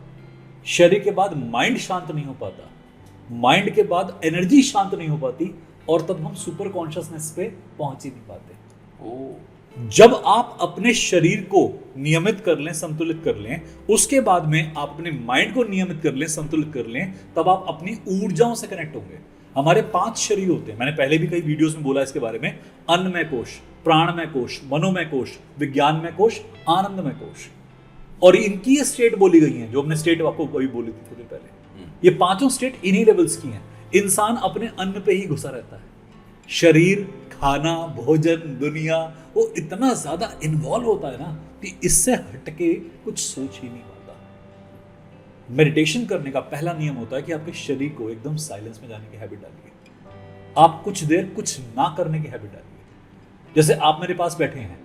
शरीर के बाद माइंड शांत नहीं हो पाता, माइंड के बाद एनर्जी शांत नहीं हो पाती, और तब हम सुपर कॉन्शियसनेस पे पहुंच ही नहीं पाते। जब आप अपने शरीर को नियमित कर लें, संतुलित कर लें, उसके बाद में आप अपने माइंड को नियमित कर लें, संतुलित कर लें, तब आप अपनी ऊर्जाओं से कनेक्ट होंगे। हमारे 5 शरीर होते हैं, मैंने पहले भी कई वीडियोस में बोला इसके बारे में। अन्नमय कोश, प्राणमय कोश, मनोमय कोश, विज्ञानमय कोश, आनंदमय कोश। और इनकी ये स्टेट बोली गई है, जो हमने स्टेट आपको अभी बोली थी थोड़ी पहले। ये पांचों स्टेट इन्हीं लेवल्स की हैं। इंसान अपने अन्न पे ही घुसा रहता है। शरीर, खाना, भोजन, दुनिया, वो इतना ज्यादा इन्वॉल्व होता है ना कि इससे हटके कुछ सोच ही नहीं पाता। मेडिटेशन करने का पहला नियम होता है कि आपके शरीर को एकदम साइलेंस में जाने की हैबिट डालिए। आप कुछ देर कुछ ना करने की हैबिट डालिए। जैसे आप मेरे पास बैठे हैं,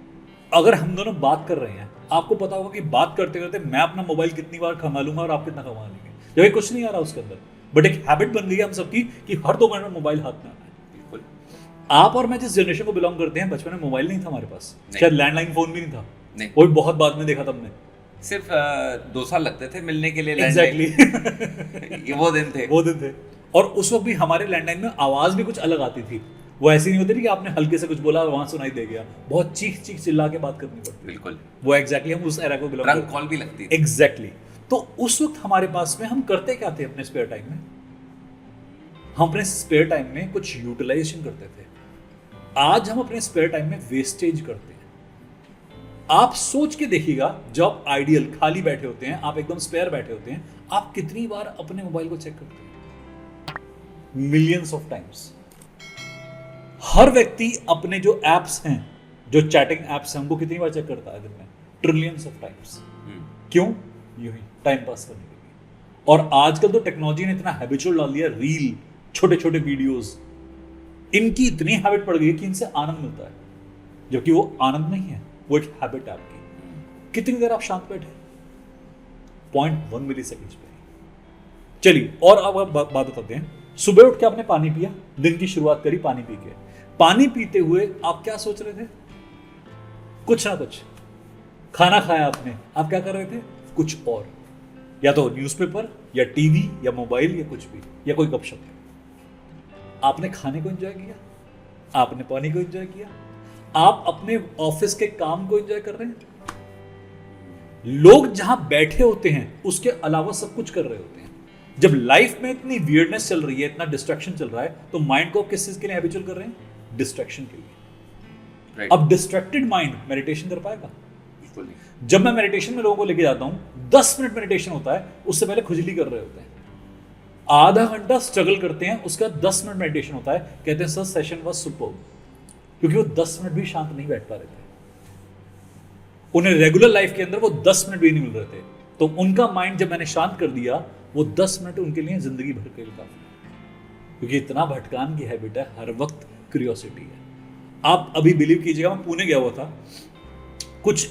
अगर हम दोनों बात कर रहे हैं, आपको पता होगा कि बात करते करते मैं अपना मोबाइल कितनी बार खंगा लूंगा और आप कितना खंगा लेंगे, जबकि कुछ नहीं आ रहा उसके अंदर। बट एक हैबिट बन गई है हम सबकी कि हर 2 मिनट में मोबाइल हाथ में आना है। बिल्कुल। आप और मैं जिस जनरेशन को बिलोंग करते हैं, बचपन में मोबाइल नहीं था हमारे पास, शायद लैंडलाइन फोन भी नहीं था। नहीं। वो भी बहुत बाद में देखा था हमने। सिर्फ 2 साल लगते थे मिलने के लिए। एग्जैक्टली। ये वो दिन थे। और उस वक्त भी हमारे लैंडलाइन में आवाज भी कुछ अलग आती थी। वो ऐसी नहीं होती थी कि आपने हल्के से कुछ बोला और वहां सुनाई दे गया। बहुत चीख चीख चिल्ला के बात करनी पड़ती। बिल्कुल। वो एग्जैक्टली हम उस एरा को बिलोंग करते हैं। कॉल भी लगती थी। एग्जैक्टली। तो उस वक्त हमारे पास में हम करते क्या थे अपने स्पेयर टाइम में? हम अपने स्पेयर टाइम में कुछ यूटिलाइजेशन करते थे। आज हम अपने स्पेयर टाइम में वेस्टेज करते हैं। आप सोच के देखिएगा, जब आइडियल खाली बैठे होते हैं, आप एकदम स्पेयर बैठे होते हैं, आप कितनी बार अपने मोबाइल को चेक करते हैं? Millions of times. हर व्यक्ति अपने जो एप्स हैं, जो चैटिंग एप्स हैं, उनको कितनी बार चेक करता है दिन में? Trillions of times. क्यों? यूं ही टाइम पास करने के लिए। और आजकल तो टेक्नोलॉजी ने इतना हैबिचुअल डाल दिया, रील, छोटे छोटे वीडियोस, इनकी इतनी हैबिट पड़ गई है कि इनसे आनंद मिलता है, जबकि वो आनंद नहीं है, वो एक हैबिट है आपकी। कितनी देर आप शांत बैठे? 0.1 मिली सेकेंड पे। चलिए, और अब बात बताते हैं। सुबह उठ के आपने पानी पिया, दिन की शुरुआत करी पानी पी के। पानी पीते हुए आप क्या सोच रहे थे? कुछ ना कुछ। खाना खाया आपने, आप क्या कर रहे थे? कुछ और, या तो न्यूज़पेपर, या टीवी, या मोबाइल, या कुछ भी, या कोई गपशप। आपने खाने को एंजॉय किया, आपने पानी को एंजॉय किया, आप अपने ऑफिस के काम को एंजॉय कर रहे हैं। लोग जहां बैठे होते हैं उसके अलावा सब कुछ कर रहे होते हैं। जब लाइफ में इतनी वियर्डनेस चल रही है, इतना डिस्ट्रैक्शन चल रहा है, तो माइंड को किस चीज के लिए हैबिचुअल कर रहे हैं? डिस्ट्रैक्शन के लिए। right. अब डिस्ट्रैक्टेड माइंड मेडिटेशन कर पाएगा? जब मैं मेडिटेशन में लोगों को लेके जाता हूं, 10 मिनट मेडिटेशन होता है, उससे पहले खुजली कर रहे होते हैं, आधा घंटा स्ट्रगल करते हैं, उसके बाद 10 मिनट मेडिटेशन होता है, कहते हैं सर सेशन वाज सुपर्ब, क्योंकि वो 10 मिनट भी शांत नहीं बैठ पा रहे थे। उन्हें रेगुलर लाइफ के अंदर वो 10 मिनट भी नहीं मिल रहे थे, तो उनका माइंड जब मैंने शांत कर दिया, वो 10 मिनट उनके लिए जिंदगी भर के लिए काफी, क्योंकि इतना भटकान की हैबिट है, हर वक्त क्यूरियोसिटी है। आप अभी बिलीव कीजिएगा, मैं पुणे गया हुआ था, कुछ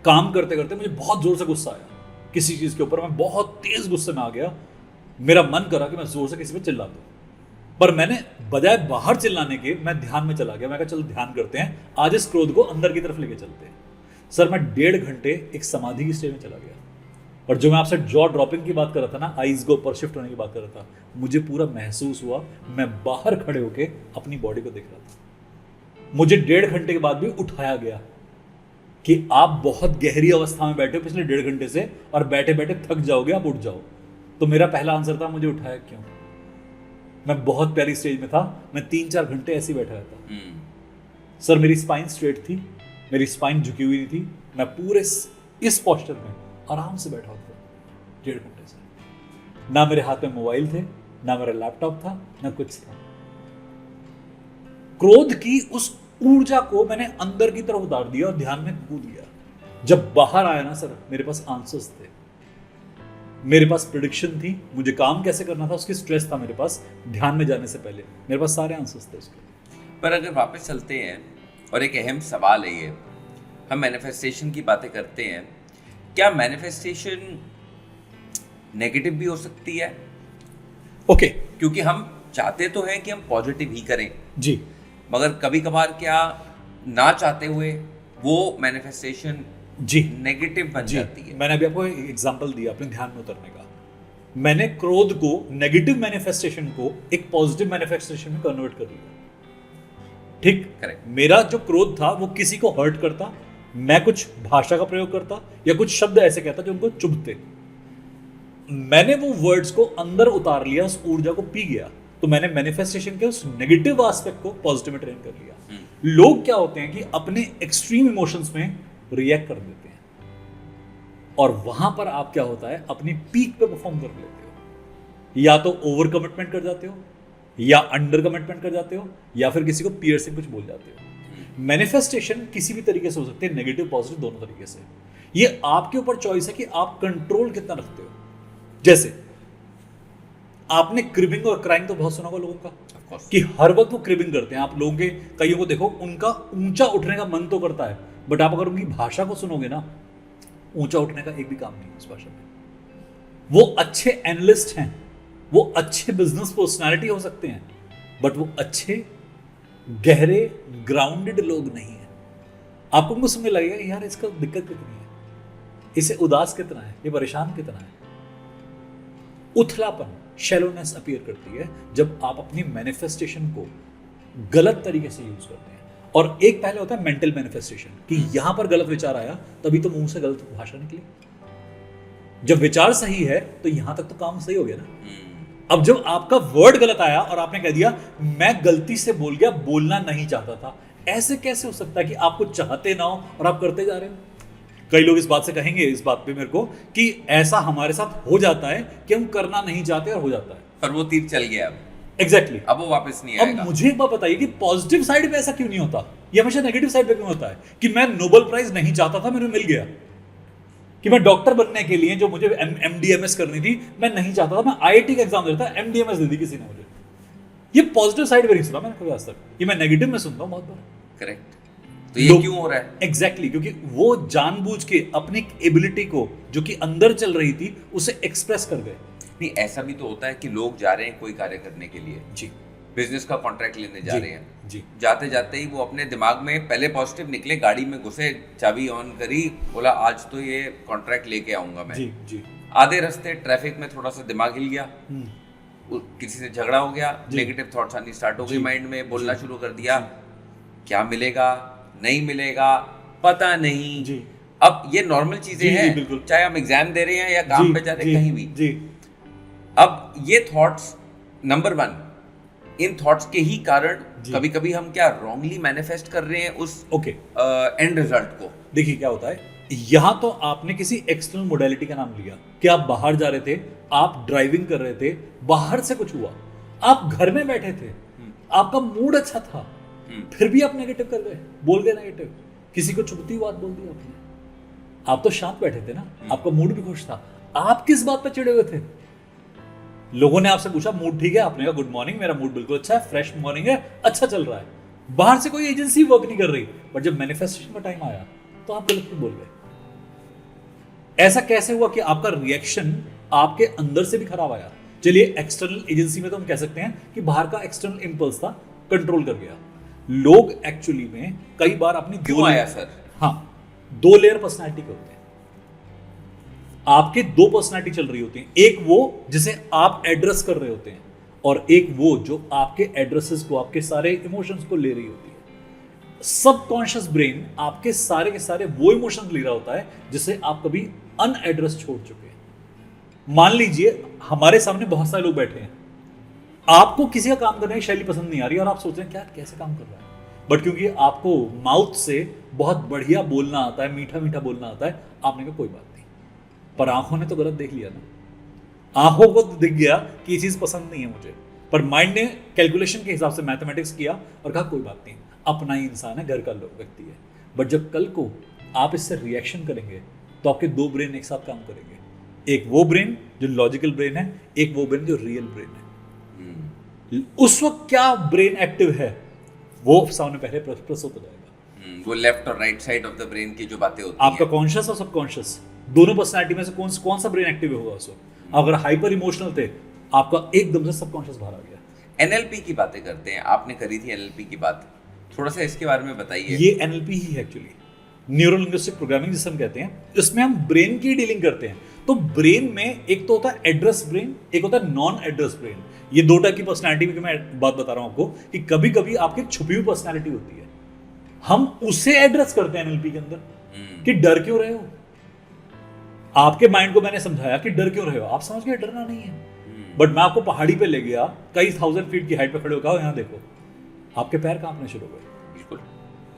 काम करते करते मुझे बहुत जोर से गुस्सा आया किसी चीज के ऊपर, मैं बहुत तेज गुस्से में आ गया, मेरा मन करा कि मैं जोर से किसी पे चिल्ला दूं, पर मैंने बजाय बाहर चिल्लाने के मैं ध्यान में चला गया। मैं कहा चलो ध्यान करते हैं, आज इस क्रोध को अंदर की तरफ लेके चलते हैं। सर मैं 1.5 घंटे एक समाधि की स्टेज में चला गया, और जो मैं आपसे जॉ ड्रॉपिंग की बात कर रहा था ना, आईज को ऊपर शिफ्ट होने की बात कर रहा था, मुझे पूरा महसूस हुआ, मैं बाहर खड़े होके अपनी बॉडी को देख रहा था। मुझे 1.5 घंटे के बाद भी उठाया गया कि आप बहुत गहरी अवस्था में बैठे हो पिछले 1.5 घंटे से, और बैठे बैठे थक जाओगे, आप उठ जाओ। तो मेरा पहला आंसर था, मुझे उठाया क्यों? मैं बहुत प्यारी स्टेज में था, मैं 3-4 घंटे ऐसे ही बैठा रहता। सर मेरी स्पाइन स्ट्रेट थी, मेरी स्पाइन झुकी हुई नहीं थी, मैं पूरे इस पोस्चर में आराम से बैठा होता 1.5 घंटे से। ना मेरे हाथ में मोबाइल थे, ना मेरा लैपटॉप था, ना कुछ था। क्रोध की उस ऊर्जा को मैंने अंदर की तरफ उतार दिया और ध्यान में कूद गया। जब बाहर आया ना सर, मेरे पास आंसर्स थे, मेरे पास प्रेडिक्शन थी, मुझे काम कैसे करना था उसकी स्ट्रेस था मेरे पास, ध्यान में जाने से पहले मेरे पास सारे आंसर्स थे उसके। पर अगर वापस चलते हैं, और एक अहम सवाल है ये, हम मैनिफेस्टेशन की बातें करते हैं, क्या मैनिफेस्टेशन नेगेटिव भी हो सकती है? ओके, क्योंकि हम चाहते तो हैं कि हम पॉजिटिव ही करें जी, मगर कभी कभार क्या ना चाहते हुए वो मैनिफेस्टेशन जी नेगेटिव बन जाती है। मैंने अभी आपको एक एग्जांपल दिया अपने ध्यान में उतरने का। मैंने क्रोध को, नेगेटिव मैनिफेस्टेशन को एक पॉजिटिव मैनिफेस्टेशन में कन्वर्ट कर दिया। ठीक, Correct. मेरा जो क्रोध था वो किसी को हर्ट करता, मैं कुछ भाषा का प्रयोग करता या कुछ शब्द ऐसे कहता जो उनको चुभते। मैंने वो वर्ड्स को अंदर उतार लिया, उस ऊर्जा को पी गया, तो मैंने मैनिफेस्टेशन के उस नेगेटिव एस्पेक्ट को पॉजिटिव में ट्रेन कर लिया। लोग क्या होते हैं कि अपने एक्सट्रीम इमोशंस में रिएक्ट कर देते हैं और वहां पर आप क्या होता है, अपनी पीक पे परफॉर्म कर लेते हो। या तो ओवर कमिटमेंट कर जाते हो, या अंडर कमिटमेंट कर जाते हो, या फिर किसी को पियर्सिंग कुछ बोल जाते हो। मैनिफेस्टेशन किसी भी तरीके से हो सकती है, नेगेटिव पॉजिटिव दोनों तरीके से। ये आपके ऊपर चॉइस है कि आप कंट्रोल कितना रखते हो। जैसे आपने क्रिबिंग और क्राइम तो बहुत सुना होगा लोगों का कि हर वक्त वो क्रिबिंग करते हैं। आप लोगों के कईयों को देखो, उनका ऊंचा उठने का मन तो करता है, बट आप अगर उनकी भाषा को सुनोगे ना, ऊंचा उठने का एक भी काम नहीं है उस भाषा में। वो अच्छे एनालिस्ट हैं, वो अच्छे बिजनेस पर्सनालिटी हो सकते हैं, बट वो अच्छे गहरे ग्राउंडेड लोग नहीं है। आपको उनको सुनने लगेगा यार इसका दिक्कत कितनी है, इसे उदास कितना है, ये परेशान कितना है। उथलापन, शैलोनेस अपीयर करती है जब आप अपनी मैनिफेस्टेशन को गलत तरीके से यूज करते हैं। और एक पहले होता है मेंटल मैनिफेस्टेशन कि यहां पर गलत विचार आया तभी तो मुंह से गलत भाषा निकली। जब विचार सही है तो यहां तक तो काम सही हो गया ना। अब जब आपका वर्ड गलत आया और आपने कह दिया मैं गलती से बोल गया, बोलना नहीं चाहता था, ऐसे कैसे हो सकता है कि आपको चाहते ना हो और आप करते जा रहे हो। कई लोग इस बात से कहेंगे, इस बात पे मेरे को, कि ऐसा हमारे साथ हो जाता है कि हम करना नहीं चाहते और हो जाता है, पर वो तीर चल गया अब। एग्जैक्टली अब वो वापस नहीं आएगा। अब मुझे एक बात बताइए कि पॉजिटिव साइड पे ऐसा क्यों नहीं होता, ये हमेशा नेगेटिव साइड पे क्यों होता है कि मैं नोबेल प्राइज नहीं चाहता था, मेरे मिल गया। कि मैं डॉक्टर बनने के लिए जो मुझे एमडीएमएस करनी थी मैं नहीं चाहता था, मैं आईआईटी का एग्जाम देता, एमडीएमएस दे दी किसी ने मुझे। ये पॉजिटिव साइड पे नहीं सुना मैंने कभी आज तक, ये मैं नेगेटिव में सुनता हूं बहुत बार। करेक्ट। तो ये क्यों हो रहा है? एग्जैक्टली क्योंकि वो जानबूझ के अपनी एबिलिटी को जो कि अंदर चल रही थी उसे एक्सप्रेस कर गए। नहीं, ऐसा भी तो होता है कि लोग जा रहे हैं कोई कार्य करने के लिए, जी, बिजनेस का कॉन्ट्रैक्ट लेने जा रहे हैं, जी, जाते जाते ही वो अपने दिमाग में पहले पॉजिटिव निकले, गाड़ी में घुसे, चाबी ऑन करी, बोला आज तो ये कॉन्ट्रैक्ट लेके आऊंगा मैं। जी, जी, आधे रास्ते ट्रैफिक में थोड़ा सा दिमाग हिल गया, किसी से झगड़ा हो गया, नेगेटिव थॉट्स आनी स्टार्ट हो गई माइंड में, बोलना शुरू कर दिया, क्या मिलेगा नहीं मिलेगा पता नहीं। जी। अब ये नॉर्मल चीजें हैं, बिल्कुल। चाहे हम एग्जाम दे रहे हैं या काम पे जा रहे हैं, कहीं भी। जी। अब ये थॉट्स, नंबर 1, इन थॉट्स के ही कारण कभी कभी हम क्या रॉन्गली मैनिफेस्ट कर रहे हैं उस एंड रिजल्ट को। देखिए क्या होता है, यहां तो आपने किसी एक्सटर्नल मोडेलिटी का नाम लिया कि आप बाहर जा रहे थे, आप ड्राइविंग कर रहे थे, बाहर से कुछ हुआ, आप घर में बैठे थे, आपका मूड अच्छा था, फिर भी आप नेगेटिव कर गए, बोल गए नेगेटिव, किसी को चुभती बात बोल दी आपने। आप तो शांत बैठे थे ना, आपका मूड भी खुश था, आप किस बात पे चिड़े हुए थे? लोगों ने आपसे पूछा मूड ठीक है, आपने कहा गुड मॉर्निंग, मेरा मूड बिल्कुल अच्छा है, फ्रेश मॉर्निंग है, अच्छा चल रहा है। बाहर से कोई एजेंसी वर्क नहीं कर रही, बट जब मैनिफेस्टेशन का टाइम आया तो आप गलत बोल गए। ऐसा कैसे हुआ कि आपका रिएक्शन आपके अंदर से भी खराब आया? चलिए एक्सटर्नल एजेंसी में तो हम कह सकते हैं कि बाहर का एक्सटर्नल इंपल्स था, कंट्रोल कर गया। लोग एक्चुअली में कई बार अपनी क्यों आया सर? हाँ, 2 लेयर पर्सनालिटी के होते हैं। आपके 2 पर्सनालिटी चल रही होती हैं, एक वो जिसे आप एड्रेस कर रहे होते हैं और एक वो जो आपके एड्रेसेस को, आपके सारे इमोशंस को ले रही होती है। सबकॉन्शियस ब्रेन आपके सारे के सारे वो इमोशंस ले रहा होता है जिसे आप कभी अनएड्रेस छोड़ चुके हैं। मान लीजिए हमारे सामने बहुत सारे लोग बैठे हैं, आपको किसी का काम करने की शैली पसंद नहीं आ रही और आप सोच रहे हैं क्या कैसे काम कर रहा है, बट क्योंकि आपको माउथ से बहुत बढ़िया बोलना आता है, मीठा मीठा बोलना आता है, आपने कहा कोई बात नहीं, पर आंखों ने तो गलत देख लिया ना। आंखों को दिख गया कि ये चीज पसंद नहीं है मुझे, पर माइंड ने कैलकुलेशन के हिसाब से मैथमेटिक्स किया और कहा कोई बात नहीं, अपना ही इंसान है, घर का व्यक्ति है। बट जब कल को आप इससे रिएक्शन करेंगे तो आपके 2 ब्रेन एक साथ काम करेंगे, एक वो ब्रेन जो लॉजिकल ब्रेन है, एक वो ब्रेन जो रियल ब्रेन है। उस वक्त क्या ब्रेन एक्टिव है वो सामने पहले प्रस्तुत हो जाएगा। वो लेफ्ट और right side of the brain की जो बातें होती आपका कॉन्शियस और सबकॉन्शियस दोनों पर्सनालिटी में से कौन सा ब्रेन एक्टिव होगा उस वक्त? अगर हाइपर इमोशनल थे, आपका एकदम से सबकॉन्शियस बाहर आ गया। एनएलपी की बातें करते हैं, आपने करी थी एनएलपी की बात, थोड़ा सा इसके बारे में बताइए। ये एनएलपी ही है एक्चुअली, न्यूरो लिंग्विस्टिक प्रोग्रामिंग जिसे हम कहते हैं। इसमें हम ब्रेन की डीलिंग करते हैं। तो ब्रेन में एक तो होता है एड्रेस ब्रेन, एक होता है नॉन एड्रेस ब्रेन। ये दो टाइप की पर्सनैलिटी की मैं बात बता रहा हूं आपको कि कभी कभी आपकी एक छुपी हुई पर्सनैलिटी होती है, हम उसे एड्रेस करते हैं एनएलपी के अंदर कि डर क्यों रहे हो। आपके माइंड को मैंने समझाया कि डर क्यों रहे हो, आप समझ गए डरना नहीं है। बट मैं आपको पहाड़ी पे ले गया, कई 1000 फीट की हाइट पे खड़े होकर, यहां देखो, आपके पैर कांपने शुरू हो गए। बिल्कुल,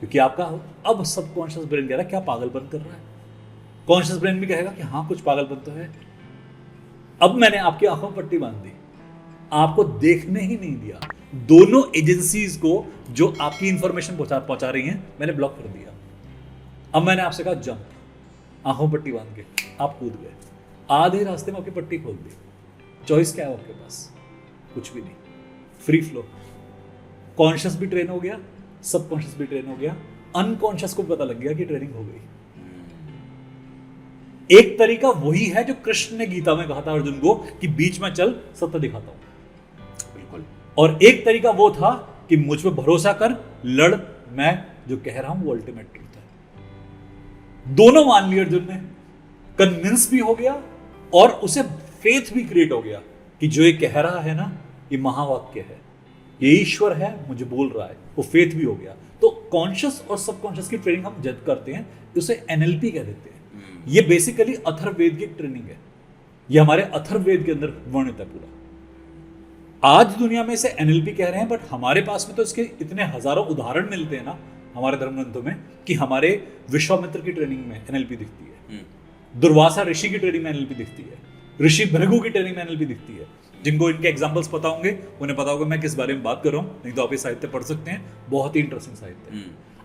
क्योंकि आपका अब सबकॉन्शियस ब्रेन कह रहा है क्या पागलपन कर रहा है, कॉन्शियस ब्रेन भी कहेगा कि हाँ कुछ पागलपन तो है। अब मैंने आपकी आंखों में पट्टी बांध दी, आपको देखने ही नहीं दिया। दोनों एजेंसीज को जो आपकी इंफॉर्मेशन पहुंचा रही हैं मैंने ब्लॉक कर दिया। अब मैंने आपसे कहा जंप, आंखों पट्टी बांध के आप कूद गए, आधे रास्ते में आपकी पट्टी खोल दी। चॉइस क्या है आपके पास? कुछ भी नहीं, फ्री फ्लो। कॉन्शियस भी ट्रेन हो गया, सबकॉन्शियस भी ट्रेन हो गया, अनकॉन्शियस को पता लग गया कि ट्रेनिंग हो गई। एक तरीका वही है जो कृष्ण ने गीता में कहा था अर्जुन को कि बीच में चल, सत्य दिखाता हूं। बिल्कुल। और एक तरीका वो था कि मुझ पे भरोसा कर, लड़, मैं जो कह रहा हूं वो अल्टीमेट ट्रूथ है। दोनों मान लिए अर्जुन ने, कन्विंस भी हो गया और उसे फेथ भी क्रिएट हो गया कि जो ये कह रहा है ना, ये महावाक्य है, ये ईश्वर है, मुझे बोल रहा है, वो फेथ भी हो गया। तो कॉन्शियस और सबकॉन्शियस की ट्रेनिंग हम जब करते हैं उसे एनएलपी कह देते हैं। ये बेसिकली अथर्ववेद की ट्रेनिंग है, ये हमारे अथर्ववेद के अंदर वर्णित है पूरा। आज दुनिया में इसे एनएलपी कह रहे हैं, बट हमारे पास में तो इसके इतने हजारों उदाहरण मिलते हैं ना हमारे धर्म ग्रंथों में कि हमारे विश्वामित्र की ट्रेनिंग में एनएलपी दिखती है, दुर्वासा ऋषि की ट्रेनिंग में एनएलपी दिखती है, ऋषि भृगु की ट्रेनिंग में एनएलपी दिखती है। जिनको इनके एग्जांपल्स पता होंगे उन्हें पता होगा मैं किस बारे में बात कर रहा हूं, नहीं तो आप ये साहित्य पढ़ सकते हैं, बहुत ही इंटरेस्टिंग साहित्य है।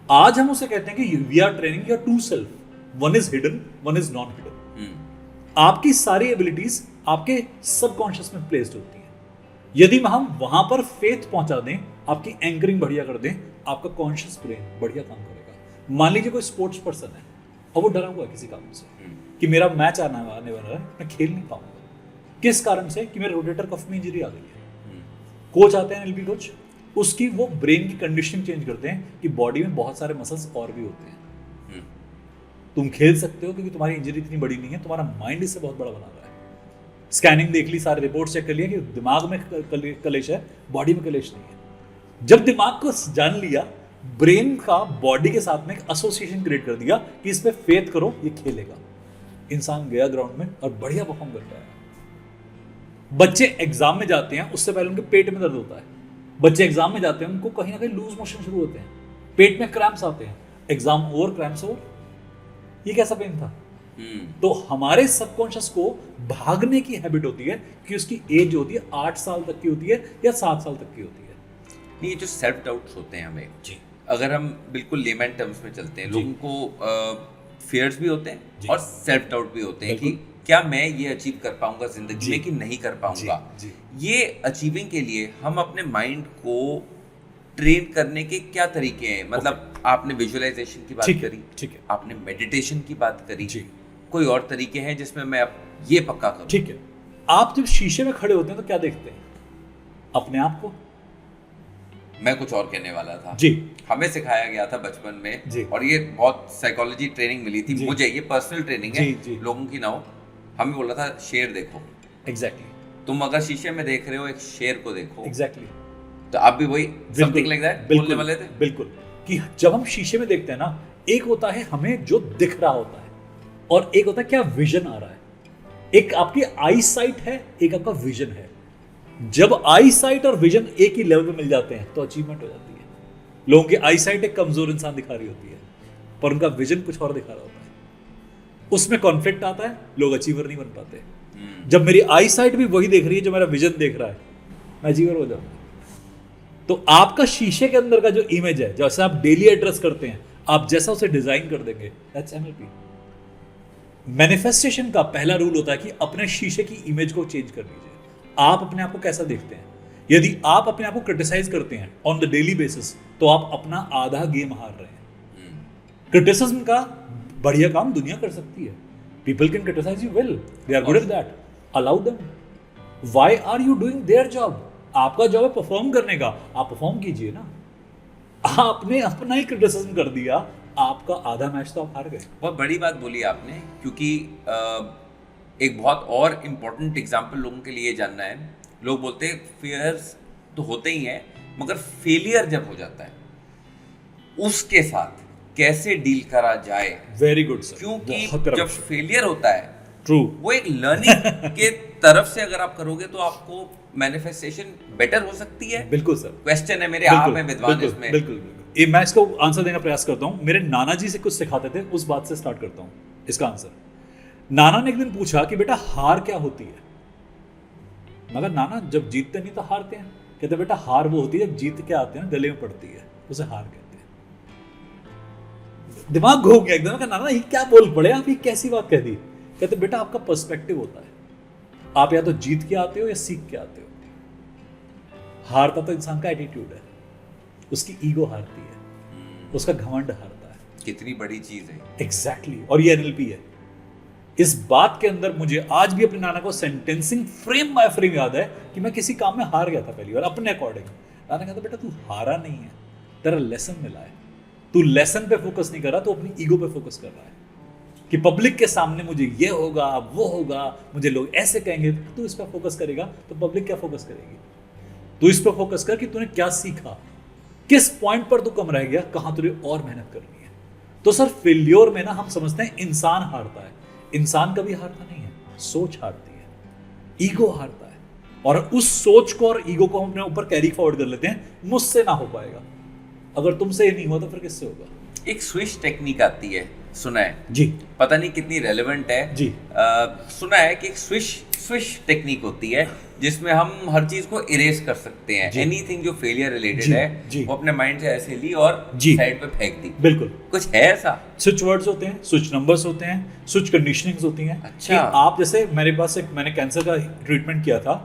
आज हम उसे कहते हैं कि we are training your two self, one is hidden, one is non hidden. आपकी सारी एबिलिटीज आपके सबकॉन्शियस में प्लेस्ड होती हैं। यदि हम वहां पर फेथ पहुंचा दें, आपकी एंकरिंग बढ़िया कर दें, आपका कॉन्शियस ब्रेन बढ़िया काम करेगा। मान लीजिए कोई स्पोर्ट्स पर्सन है और वो डरा हुआ है किसी काम से कि मेरा मैच आने वाला है, मैं खेल नहीं पाऊंगा। किस कारण से? कि मेरे रोटेटर कफ में इंजरी आ गई है। कोच आते हैं एनएलपी कोच, उसकी वो ब्रेन की कंडीशनिंग चेंज करते हैं कि बॉडी में बहुत सारे मसल्स और भी होते हैं, तुम खेल सकते हो क्योंकि तुम्हारी इंजरी इतनी बड़ी नहीं है, तुम्हारा माइंड इससे बहुत बड़ा बना रहा है। स्कैनिंग देख ली, सारे रिपोर्ट चेक कर लिया कि दिमाग में कलेश है, बॉडी में कलेश नहीं है। जब दिमाग को जान लिया, ब्रेन का बॉडी के साथ में एक एसोसिएशन क्रिएट कर दिया कि इस पे फेथ करो, ये खेलेगा। इंसान गया ग्राउंड में और बढ़िया परफॉर्म करता है। बच्चे एग्जाम में जाते हैं, उससे पहले उनके पेट में दर्द होता है। बच्चे एग्जाम में जाते हैं, उनको कहीं ना कहीं लूज मोशन शुरू होते हैं, पेट में क्रैम्प्स आते हैं, एग्जाम ओवर, क्रैम्प्स ओवर। ये कैसा पेन था? तो हमारे सबकॉन्शियस को भागने की हैबिट होती है कि उसकी एज होती है 8 साल तक की होती है या 7 साल तक की होती है। नहीं, ये जो सेल्फ डाउट्स होते हैं हमें जी, अगर हम बिल्कुल लेमन टर्म्स में चलते हैं, लोगों को फियर्स भी होते हैं और सेल्फ डाउट भी होते हैं कि क्या मैं ये अचीव कर पाऊंगा जिंदगी में कि नहीं कर पाऊंगा। ये अचीविंग के लिए हम अपने माइंड को ट्रेन करने के क्या तरीके हैं? मतलब आपने विजुअलाइजेशन की बात करी, ठीक है, आपने मेडिटेशन की बात करी, कोई और तरीके हैं जिसमें मैं अब ये पक्का करूं? ठीक है। आप जब शीशे में खड़े होते हैं तो क्या देखते हैं? अपने आप को। मैं कुछ और कहने वाला था जी। हमें सिखाया गया था बचपन में जी। और ये बहुत साइकोलॉजी ट्रेनिंग मिली थी मुझे, ये पर्सनल ट्रेनिंग है, जी। लोगों की ना हो। हमें बोला था शेर देखो। एग्जैक्टली। तुम अगर शीशे में देख रहे हो एक शेर को देखो। एग्जैक्टली। तो आप भी वही समथिंग लाइक दैट बोलने वाले थे। बिल्कुल, कि जब हम शीशे में देखते हैं ना, एक होता है हमें जो दिख रहा होता है और एक होता है क्या विजन आ रहा है। एक आपकी आई साइट है, एक आपका विजन है। जब आई साइट और विजन एक ही लेवल पे मिल जाते हैं तो अचीवमेंट हो जाती है। लोगों की आई साइट एक कमजोर इंसान दिखा रही होती है पर उनका विजन कुछ और दिखा रहा होता है, उसमें कॉन्फ्लिक्ट आता है, लोग अचीवर नहीं बन पाते। जब मेरी आई साइट भी वही देख रही है जो मेरा विजन देख रहा है, मैं अचीवर हो जाऊंगा। तो आपका शीशे के अंदर का जो इमेज है, जैसे आप डेली एड्रेस करते हैं, आप जैसा उसे डिजाइन कर देंगे, दैट्स एनएलपी। मैनिफेस्टेशन का पहला रूल होता है कि अपने शीशे की इमेज को चेंज कर लीजिए। आप अपने आप को कैसा देखते हैं? यदि आप अपने आप को क्रिटिसाइज करते हैं ऑन द डेली बेसिस, तो आप अपना आधा गेम हार रहे हैं। क्रिटिसिज्म का बढ़िया काम दुनिया कर सकती है। People can criticize you well, they are good at that, allow them. Why are you doing their job? आपका जॉब है परफॉर्म करने का, आप परफॉर्म कीजिए ना। आपने अपना ही क्रिटिसिज्म कर दिया, आपका आधा मैच तो आप हार गए। बहुत बड़ी बात बोली आपने, क्योंकि एक बहुत और इम्पोर्टेंट एग्जाम्पल लोगों के लिए जानना है। लोग बोलते हैं फियर्स तो होते ही हैं, मगर फेलियर जब हो जाता है उसके साथ कैसे डील करा जाए। वेरी गुड सर, क्योंकि बहुत जब फेलियर होता है ट्रू, वो एक लर्निंग के तरफ से अगर आप करोगे तो आपको मैनिफेस्टेशन बेटर हो सकती है। बिल्कुल सर, क्वेश्चन है मेरे, आप हैं विद्वान बिल्कुल, इसमें। बिल्कुल बिल्कुल। ये मैं इसको आंसर देने का प्रयास करता हूँ। मेरे नाना जी से कुछ सिखाते थे, उस बात से स्टार्ट करता हूँ इसका आंसर। नाना ने एक दिन पूछा कि बेटा हार क्या होती है। मगर नाना जब जीतते नहीं तो हारते हैं। कहते बेटा हार वो होती है जब जीत के आते हैं गले में पड़ती है, उसे हार कहते हैं। दिमाग घूम गया एकदम। नाना ये क्या बोल पड़े आप, ये कैसी बात कह दी। कहते बेटा आपका पर्सपेक्टिव होता है, आप या तो जीत के आते हो या सीख के आते हो। हारता तो इंसान का एटीट्यूड है, उसकी ईगो हारती है, उसका घमंड हारता है। कितनी बड़ी चीज है। एग्जैक्टली और ये एनएलपी है। इस बात के अंदर मुझे आज भी अपने नाना को सेंटेंसिंग फ्रेम बाय फ्रेम याद है कि मैं किसी काम में हार गया था पहली बार अपने अकॉर्डिंग। नाना कहता बेटा तू हारा नहीं है, तेरा लेसन मिला है। तू लेसन पे फोकस नहीं कर रहा, तो अपनी ईगो पे फोकस कर रहा है कि पब्लिक के सामने मुझे ये होगा वो होगा, मुझे लोग ऐसे कहेंगे। तू इस पर फोकस करेगा तो पब्लिक क्या फोकस करेगी। तू इस पर फोकस कर कि तूने क्या सीखा, किस पॉइंट पर तू कम रह गया, कहां तुझे और मेहनत करनी है। तो सर फेल्योर में ना हम समझते हैं इंसान हारता है। इंसान कभी हारता नहीं है, सोच हारती है, ईगो हारता है। और उस सोच को और ईगो को हम अपने ऊपर कैरी फॉरवर्ड कर लेते हैं, मुझसे ना हो पाएगा। अगर तुमसे ये नहीं हुआ तो फिर किससे होगा। एक स्विच टेक्निक आती है, सुना है जी, पता नहीं कितनी रेलेवेंट है जी। सुना है कि एक स्विच टेक्निक होती है जिसमें हम हर चीज को इरेज कर सकते हैं। एनीथिंग जो फेलियर रिलेटेड जी, है जी। वो अपने माइंड से ऐसे ली और जी। साइड पे फेंक दी। बिल्कुल, कुछ है ऐसा? स्विच वर्ड्स होते हैं, स्विच नंबर्स होते हैं, स्विच कंडीशनिंग्स होती हैं। अच्छा। कि आप जैसे मेरे पास मैंने कैंसर का ट्रीटमेंट किया था।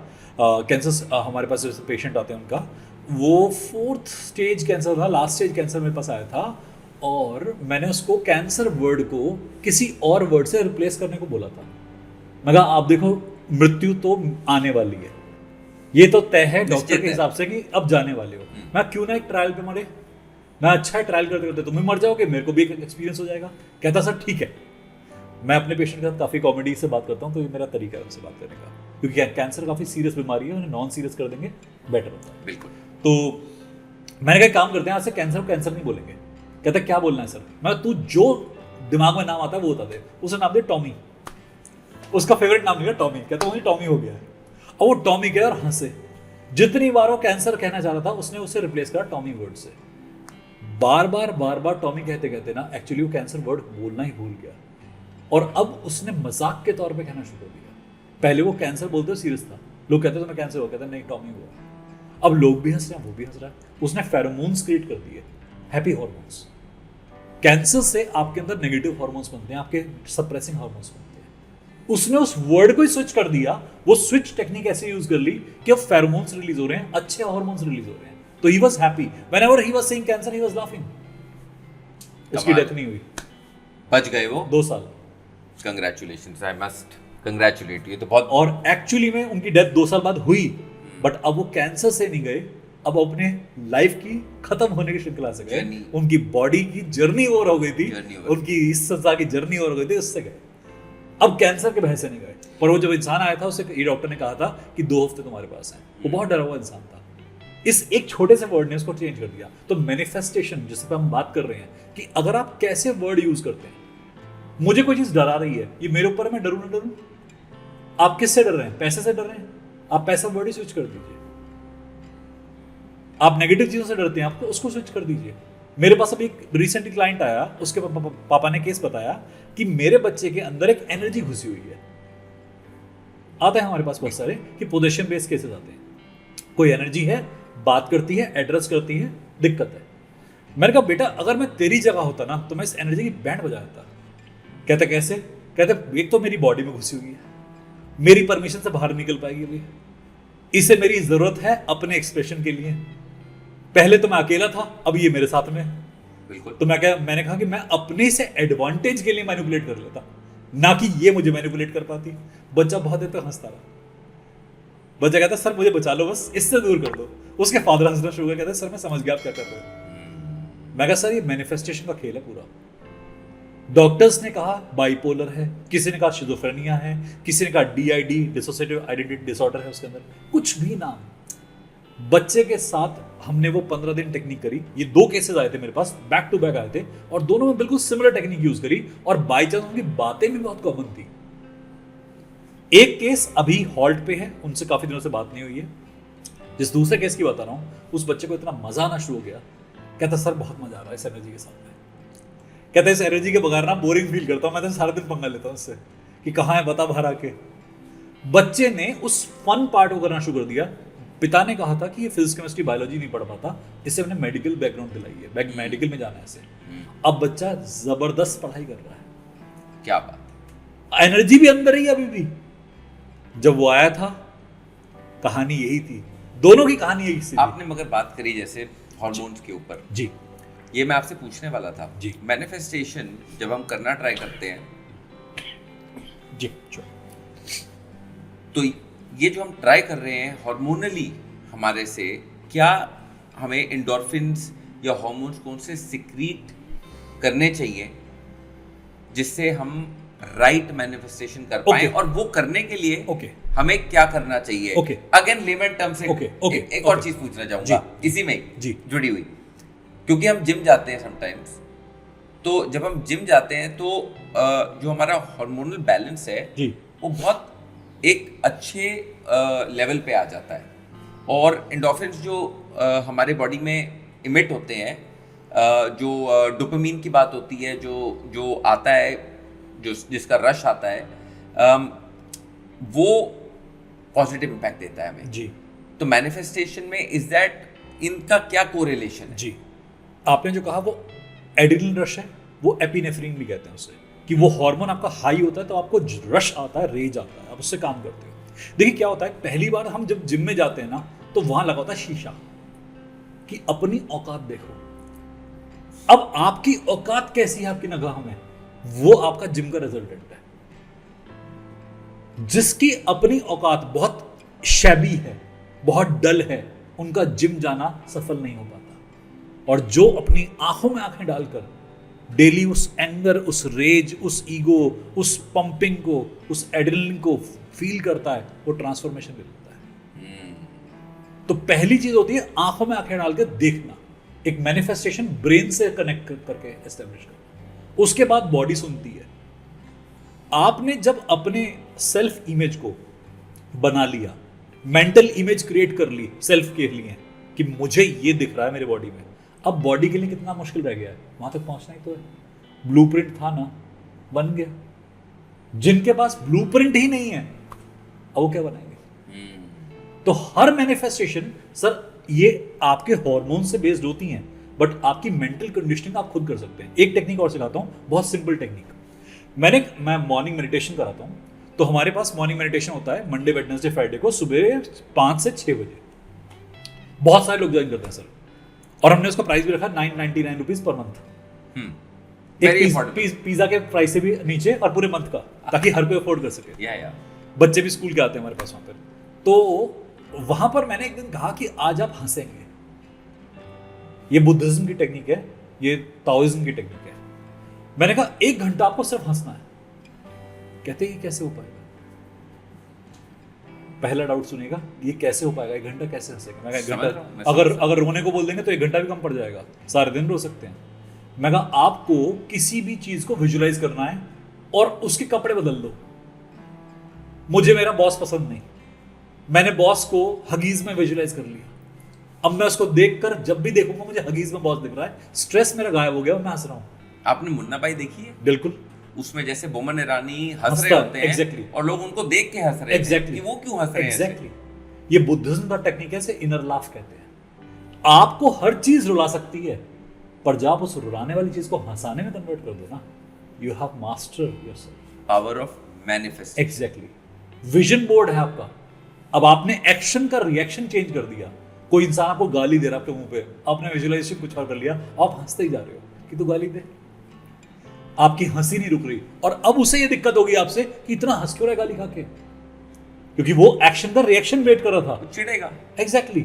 कैंसर हमारे पास जैसे पेशेंट आते हैं उनका, वो 4th स्टेज कैंसर था, लास्ट स्टेज कैंसर मेरे पास आया था। और मैंने उसको कैंसर वर्ड को किसी और वर्ड से रिप्लेस करने को बोला था। मैं कहा आप देखो मृत्यु तो आने वाली है, ये तो तय है डॉक्टर के हिसाब से कि अब जाने वाले हो। मैं क्यों ना एक ट्रायल पे मरे, मैं अच्छा है ट्रायल करते करते तुम भी मर जाओगे, मेरे को भी एक एक्सपीरियंस हो जाएगा। कहता सर ठीक है। मैं अपने पेशेंट के साथ काफ़ी कॉमेडी से बात करता हूँ, तो ये मेरा तरीका है उनसे बात करने का, क्योंकि कैंसर काफ़ी सीरियस बीमारी है, उन्हें नॉन सीरियस कर देंगे बेटर होता है। बिल्कुल। तो मैंने कहा काम करते हैं, आज से कैंसर को कैंसर नहीं बोलेंगे। कहता क्या बोलना है सर। मैं तू जो दिमाग में नाम आता है वो बता दे। उसे नाम दे टॉमी, उसका फेवरेट नाम नहीं है टॉमी। कहता वही टॉमी हो गया है। और वो टॉमी गया और हंसे। जितनी बार वो कैंसर कहना चाह रहा था उसने उसे रिप्लेस करा टॉमी वर्ड से। बार बार टॉमी कहते कहते ना एक्चुअली वो कैंसर वर्ड बोलना ही भूल गया। और अब उसने मजाक के तौर पे कहना शुरू कर दिया। पहले वो कैंसर बोलते सीरियस था, लोग कहते तुम्हें कैंसर हुआ, कहता नहीं टॉमी हुआ। अब लोग भी हंस रहे हैं, वो भी हंस रहा है। उसने फेरोमोन्स क्रिएट कर दिए, हैप्पी हार्मोन्स। कैंसर से आपके अंदर नेगेटिव हार्मोन्स बनते हैं, आपके सप्रेसिंग हार्मोन्स बनते हैं। उसने उस वर्ड को ही स्विच कर दिया। वो स्विच टेक्निक ऐसे यूज कर ली कि अब फेरोमोन्स रिलीज हो रहे हैं, अच्छे हार्मोन्स रिलीज हो रहे हैं। तो he was happy whenever he was saying cancer, he was laughing. उसकी डेथ नहीं हुई, बच गए वो 2 साल। Congratulations, I must congratulate you. तो बहुत और एक्चुअली में उनकी डेथ 2 साल बाद हुई, बट अब वो कैंसर से नहीं गए, अब अपने लाइफ की खत्म होने की श्रृंखला से गए। Journey. उनकी बॉडी की जर्नी ओवर हो गई थी, Journey over. उनकी इस संसार की जर्नी ओवर हो गई थी, उससे गए। अब कैंसर के भय से नहीं गए। पर वो जब इंसान आया था, उसे ये डॉक्टर ने कहा था कि 2 हफ्ते तुम्हारे पास हैं। वो बहुत डरा हुआ इंसान था। इस एक छोटे से वर्ड ने उसको चेंज कर दिया। तो मैनिफेस्टेशन जिस पे हम बात कर रहे हैं कि अगर आप कैसे वर्ड यूज करते हैं। मुझे कोई चीज डरा रही है, ये मेरे ऊपर है, मैं डरूं ना डरूं। आप किससे डर रहे हैं? पैसे से डर रहे हैं, आप पैसा वर्ड ही स्विच कर दीजिए। आप नेगेटिव चीजों से डरते हैं, आपको उसको स्विच कर दीजिए। मेरे पास अभी एक रिसेंटली क्लाइंट आया, उसके पापा ने केस बताया कि मेरे बच्चे के अंदर एक एनर्जी घुसी हुई है। आते हैं हमारे पास बहुत सारे कि पोजीशन बेस्ड केसेस आते हैं। कोई एनर्जी है, बात करती है, एड्रेस करती है, दिक्कत है। मैंने कहा बेटा अगर मैं तेरी जगह होता ना तो मैं इस एनर्जी की बैंड बजा देता। कहता कैसे? कहते एक तो मेरी बॉडी में घुसी हुई है, मेरी परमिशन से बाहर निकल पाएगी अभी, इसे मेरी जरूरत है अपने एक्सप्रेशन के लिए। पहले तो मैं अकेला था, अब ये मेरे साथ में। बिल्कुल। तो मैंने कहा कि मैं अपने से एडवांटेज के लिए मैनिपुलेट कर लेता, ना कि ये मुझे मैनिपुलेट कर पाती। बच्चा बहुत देर तक हंसता रहा। बच्चा कहता सर मुझे बचा लो, बस इससे दूर कर दो। उसके फादर हंसना शुरू कर, कहते सर मैं समझ गया आप क्या कर रहे हो। मैं कहा सर ये मैनिफेस्टेशन का खेल है पूरा। डॉक्टर्स ने कहा बाइपोलर है, किसी ने कहा शिजोफ्रेनिया है, किसी ने कहा डीआईडी, डिसोसिएटिव आइडेंटिटी डिसऑर्डर है उसके अंदर, कुछ भी नाम। बच्चे के साथ हमने वो 15 दिन टेक्निक करी। ये 2 केसेस आए थे मेरे पास, बैक टू बैक आए थे, और दोनों में बिल्कुल सिमिलर टेक्निक यूज करी, और बाई चांस उनकी बातें भी बहुत कॉमन थी। एक केस अभी हॉल्ट पे है, उनसे काफी दिनों से बात नहीं हुई है। जिस दूसरे केस की बता रहा हूं, उस बच्चे को इतना मजा आना शुरू हो गया, कहता सर बहुत मजा आ रहा है इस एनर्जी के साथ में। कहता है इस एनर्जी के बगैर ना बोरिंग फील करता हूं, मैं तो सारा दिन पंगा लेता हूं उससे कि कहाँ है बता बाहर आके। बच्चे ने उस फन पार्ट को करना शुरू कर दिया। पिता ने कहा था कि ये फिजिक्स केमिस्ट्री बायोलॉजी नहीं पढ़ पाता, इससे मैंने मेडिकल बैकग्राउंड दिलाई है, मेडिकल में जाना है इसे। अब बच्चा जबरदस्त पढ़ाई कर रहा है। क्या बात, एनर्जी भी अंदर ही अभी भी। जब वो आया था कहानी यही थी, दोनों की कहानी यही थी। आपने मगर बात करी जैसे हॉर्मोन्स के ऊपर, जी ये मैं आपसे पूछने वाला था जी। मैनिफेस्टेशन जब हम करना ट्राई करते हैं जी, तो ये जो हम ट्राई कर रहे हैं हार्मोनली हमारे से, क्या हमें एंडोर्फिन्स या हार्मोन्स कौन से सिक्रीट करने चाहिए जिससे हम राइट मैनिफेस्टेशन कर पाए? और वो करने के लिए हमें क्या करना चाहिए? अगेन लेमन टर्म से एक और चीज पूछना चाहूंगा इसी में जुड़ी हुई, क्योंकि हम जिम जाते हैं समटाइम्स, तो जब हम जिम जाते हैं तो जो हमारा हार्मोनल बैलेंस है वो बहुत एक अच्छे लेवल पे आ जाता है, और एंडोर्फिन्स जो हमारे बॉडी में इमिट होते हैं, जो डोपामीन की बात होती है, जो आता है, जो जिसका रश आता है, वो पॉजिटिव इम्पैक्ट देता है हमें जी। तो मैनिफेस्टेशन में इज दैट, इनका क्या कोरिलेशन है? जी, आपने जो कहा वो एड्रेनलिन रश है, वो एपिनेफ्रिन भी कहते हैं उसे, कि वो हार्मोन आपका हाई होता है तो आपको रश आता है, रेज आता है, आप उससे काम करते हो। देखिए क्या होता है, पहली बार हम जब जिम में जाते हैं ना, तो वहां लगा होता है शीशा कि अपनी औकात देखो। अब आपकी औकात कैसी है आपकी निगाह में, वो आपका जिम का रिजल्टेंट है। जिसकी अपनी औकात बहुत शैबी है, बहुत डल है, उनका जिम जाना सफल नहीं हो पाता। और जो अपनी आंखों में आंखें डालकर डेली उस एंगर, उस रेज, उस ईगो, उस पंपिंग को, उस एड्रेनलिन को फील करता है, वो ट्रांसफॉर्मेशन भी होता है। तो पहली चीज होती है आंखों में आंखें डाल के देखना, एक मैनिफेस्टेशन ब्रेन से कनेक्ट करके एस्टेब्लिश करना। उसके बाद बॉडी सुनती है। आपने जब अपने सेल्फ इमेज को बना लिया, मेंटल इमेज क्रिएट कर ली सेल्फ के लिए कि मुझे ये दिख रहा है मेरे बॉडी में, अब बॉडी के लिए कितना मुश्किल रह गया है, वहां तक पहुंचना ही तो है। ब्लूप्रिंट था ना, बन गया। जिनके पास ब्लूप्रिंट ही नहीं है, अब वो क्या बनाएंगे? तो हर मैनिफेस्टेशन सर ये आपके हार्मोन से बेस्ड होती हैं, बट आपकी मेंटल कंडीशनिंग आप खुद कर सकते हैं। एक टेक्निक और सिखाता हूं, बहुत सिंपल टेक्निक। मैं मॉर्निंग मेडिटेशन कराता हूं, तो हमारे पास मॉर्निंग मेडिटेशन होता है मंडे, वेडनेसडे, फ्राइडे को सुबह 5 से 6 बजे। बहुत सारे लोग ज्वाइन करते हैं सर, और हमने उसका प्राइस भी रखा 999 रुपीज पर मंथ। एक पिज्जा के प्राइस से भी नीचे, और पूरे मंथ का, ताकि हर कोई अफोर्ड कर सके। बच्चे भी स्कूल के आते हैं हमारे पास वहां पर। तो वहां पर मैंने एक दिन कहा कि आज आप हंसेंगे। ये बुद्धिज्म की टेक्निक है, ये ताओइज्म की टेक्निक है। मैंने कहा 1 घंटा आपको सिर्फ हंसना है। कहते ये कैसे हो पाएगा? पहला डाउट सुनेगा, ये कैसे हो पाएगा, 1 घंटा कैसे हंसेगा? मैं कहा 1 घंटा, अगर रोने को बोल देंगे तो 1 घंटा भी कम पड़ जाएगा, सारे दिन रो सकते हैं। मैं कहा आपको किसी भी चीज को विजुलाइज करना है और उसके कपड़े बदल दो। मुझे मेरा बॉस पसंद नहीं, मैंने बॉस को हगीज में विजुलाइज कर लिया। अब मैं उसको देखकर जब भी देखूंगा मुझे हगीज में बॉस दिख रहा है, स्ट्रेस मेरा गायब हो गया और मैं हंस रहा हूं। आपने मुन्ना भाई देखी है? बिल्कुल। उसमें जैसे बोमन ईरानी हंस रहे होते हैं, exactly. और लोग उनको देख के हंस रहे हैं, exactly. कि वो क्यों हंस रहे हैं? exactly. ये बुद्धिज्म का टेक्निक है, इसे इनर लाफ कहते हैं। आपको हर चीज रुला सकती है, पर जब आप उस रुलाने वाली चीज को हंसाने में कन्वर्ट कर दो ना, you have master yourself. Power of manifestation. Exactly. Vision board है आपका। अब आपने एक्शन का रिएक्शन चेंज कर दिया। कोई इंसान आपको गाली दे रहा है आपके मुंह पे, आपने विजुअलाइजेशन कुछ और कर लिया, आप हंसते ही जा रहे हो कि तू गाली दे। आपकी हंसी नहीं रुक रही, और अब उसे ये दिक्कत होगी आपसे कि इतना हंस क्यों रहा है गाली खा के, क्योंकि वो एक्शन का रिएक्शन वेट कर रहा था। चिढ़ेगा। Exactly.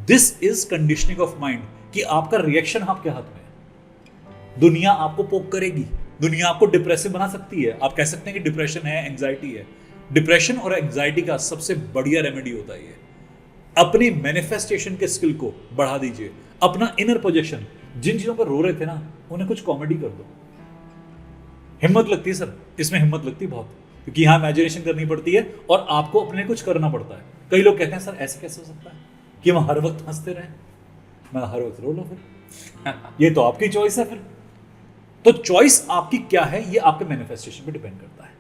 This is conditioning of mind, कि आपका रिएक्शन आपके हाथ में है। दुनिया आपको पोक करेगी, दुनिया आपको डिप्रेसिव बना सकती है। आप कह सकते हैं कि डिप्रेशन है, एंग्जाइटी है। डिप्रेशन और एंग्जाइटी का सबसे बढ़िया रेमेडी होता है ये, अपनी मैनिफेस्टेशन के स्किल को बढ़ा दीजिए, अपना इनर प्रोजेक्शन। जिन चीजों पर रो रहे थे ना, उन्हें कुछ कॉमेडी कर दो। हिम्मत लगती है सर, इसमें हिम्मत लगती है बहुत, क्योंकि यहाँ इमेजिनेशन करनी पड़ती है और आपको अपने कुछ करना पड़ता है। कई लोग कहते हैं सर ऐसे कैसे हो सकता है कि हम हर वक्त हंसते रहें। मैं हर वक्त रो लो फिर ये तो आपकी चॉइस है। फिर तो चॉइस आपकी क्या है, ये आपके मैनिफेस्टेशन पे डिपेंड करता है।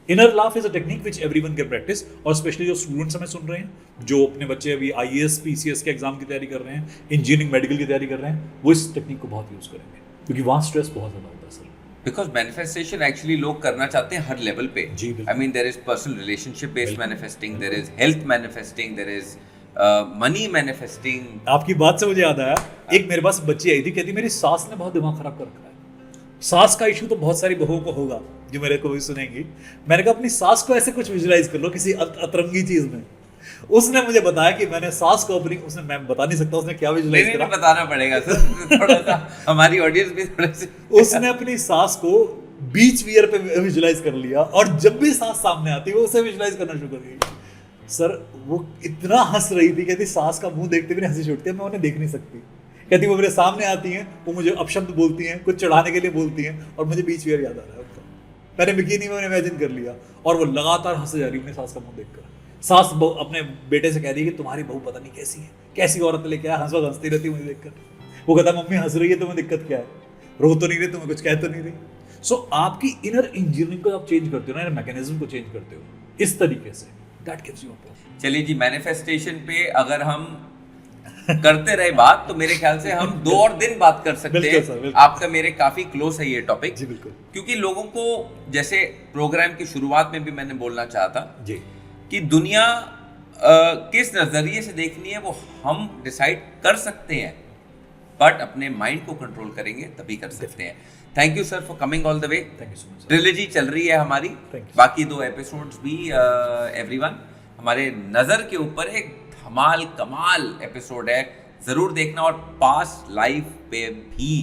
Inner laugh is a technique which everyone can practice, और स्पेशली जो स्टूडेंट्स हमें सुन रहे हैं, जो अपने बच्चे अभी IAS PCS के एग्जाम की तैयारी कर रहे हैं, इंजीनियरिंग मेडिकल की तैयारी कर रहे हैं, वो इस टेक्निक को बहुत यूज करेंगे, क्योंकि वहाँ स्ट्रेस बहुत ज्यादा होता है सर। बिकॉज मैनिफेस्टेशन एक्चुअली लोग करना चाहते हैं हर लेवल पे। जी, बिल्कुल। I mean there is personal relationship based manifesting, there is health manifesting, there is money manifesting. आपकी बात से मुझे याद आया, एक मेरे पास बच्ची आई थी, कहती मेरी सास ने बहुत दिमाग खराब कर रखा है। सास का इशू तो बहुत सारी बहुओं को होगा जो मेरे को भी सुनेंगी। मैंने कहा अपनी सास को ऐसे कुछ विजुलाइज कर लो किसी अतरंगी चीज में। उसने मुझे बताया कि मैंने सास को अपनी, उसने, मैं बता नहीं सकता उसने क्या विजुलाइज करा, बताना पड़ेगा सर थोड़ा सा, हमारी ऑडियंस भी थोड़ा सा। उसने अपनी सास को बीच वियर पे विजुलाइज कर लिया, और जब भी सास सामने आती वो उसे विजुलाइज करना शुरू कर गई। सर वो इतना हंस रही थी, कहती सास का मुंह देखते भी हंसी छूटती है, मैं उन्हें देख नहीं सकती। कहती वो मेरे सामने आती हैं, वो मुझे अपशब्द बोलती हैं, कुछ चढ़ाने के लिए बोलती हैं, और मुझे बीच वियर याद आ रहा है उनका। मैंने बिकिनी में इमेजिन कर लिया, और वो लगातार हंसे जा रही है अपनी सास का मुंह देखकर। सास अपने बेटे से कह रही है कि तुम्हारी बहू पता नहीं कैसी है, कैसी औरत लेके आया, हंसती रहती है मुझे देखकर। वो कहता मम्मी हंस रही है, तुम्हें दिक्कत क्या है, रो तो नहीं रही, तुम्हें कुछ कह तो नहीं रही। सो आपकी इनर इंजीनियरिंग को आप चेंज करते हो ना, मैकेनिज्म को चेंज करते हो इस तरीके से, that gives you a power. चलिए जी, मैनिफेस्टेशन पे अगर हम करते रहे बात तो मेरे ख्याल से हम 2 और दिन बात कर सकते बिल्कुल सर, हैं। बिल्कुल। आपका मेरे काफी क्लोज है ये टॉपिक जी बिल्कुल। क्योंकि लोगों को, जैसे प्रोग्राम की शुरुआत में भी मैंने बोलना चाहा था जी, कि दुनिया किस नजरिए से देखनी है वो हम डिसाइड कर सकते हैं, बट अपने माइंड को कंट्रोल करेंगे तभी कर सकते हैं। Thank you sir for coming all the way. Thank you so much. Trilogy चल रही है हमारी, Thank you. बाकी 2 एपिसोड्स भी एवरीवन हमारे नज़र के ऊपर एक धमाल कमाल एपिसोड है, ज़रूर देखना। और पास्ट लाइफ पे भी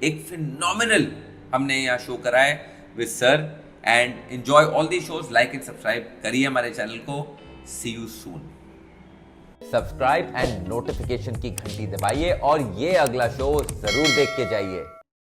एक फिनोमिनल हमने यहाँ शो करा है with sir, and enjoy all the shows. Like and subscribe करिए हमारे चैनल को। See you soon. Subscribe and notification की घंटी दबाइए और ये अगला शो जरूर देख के जाइए।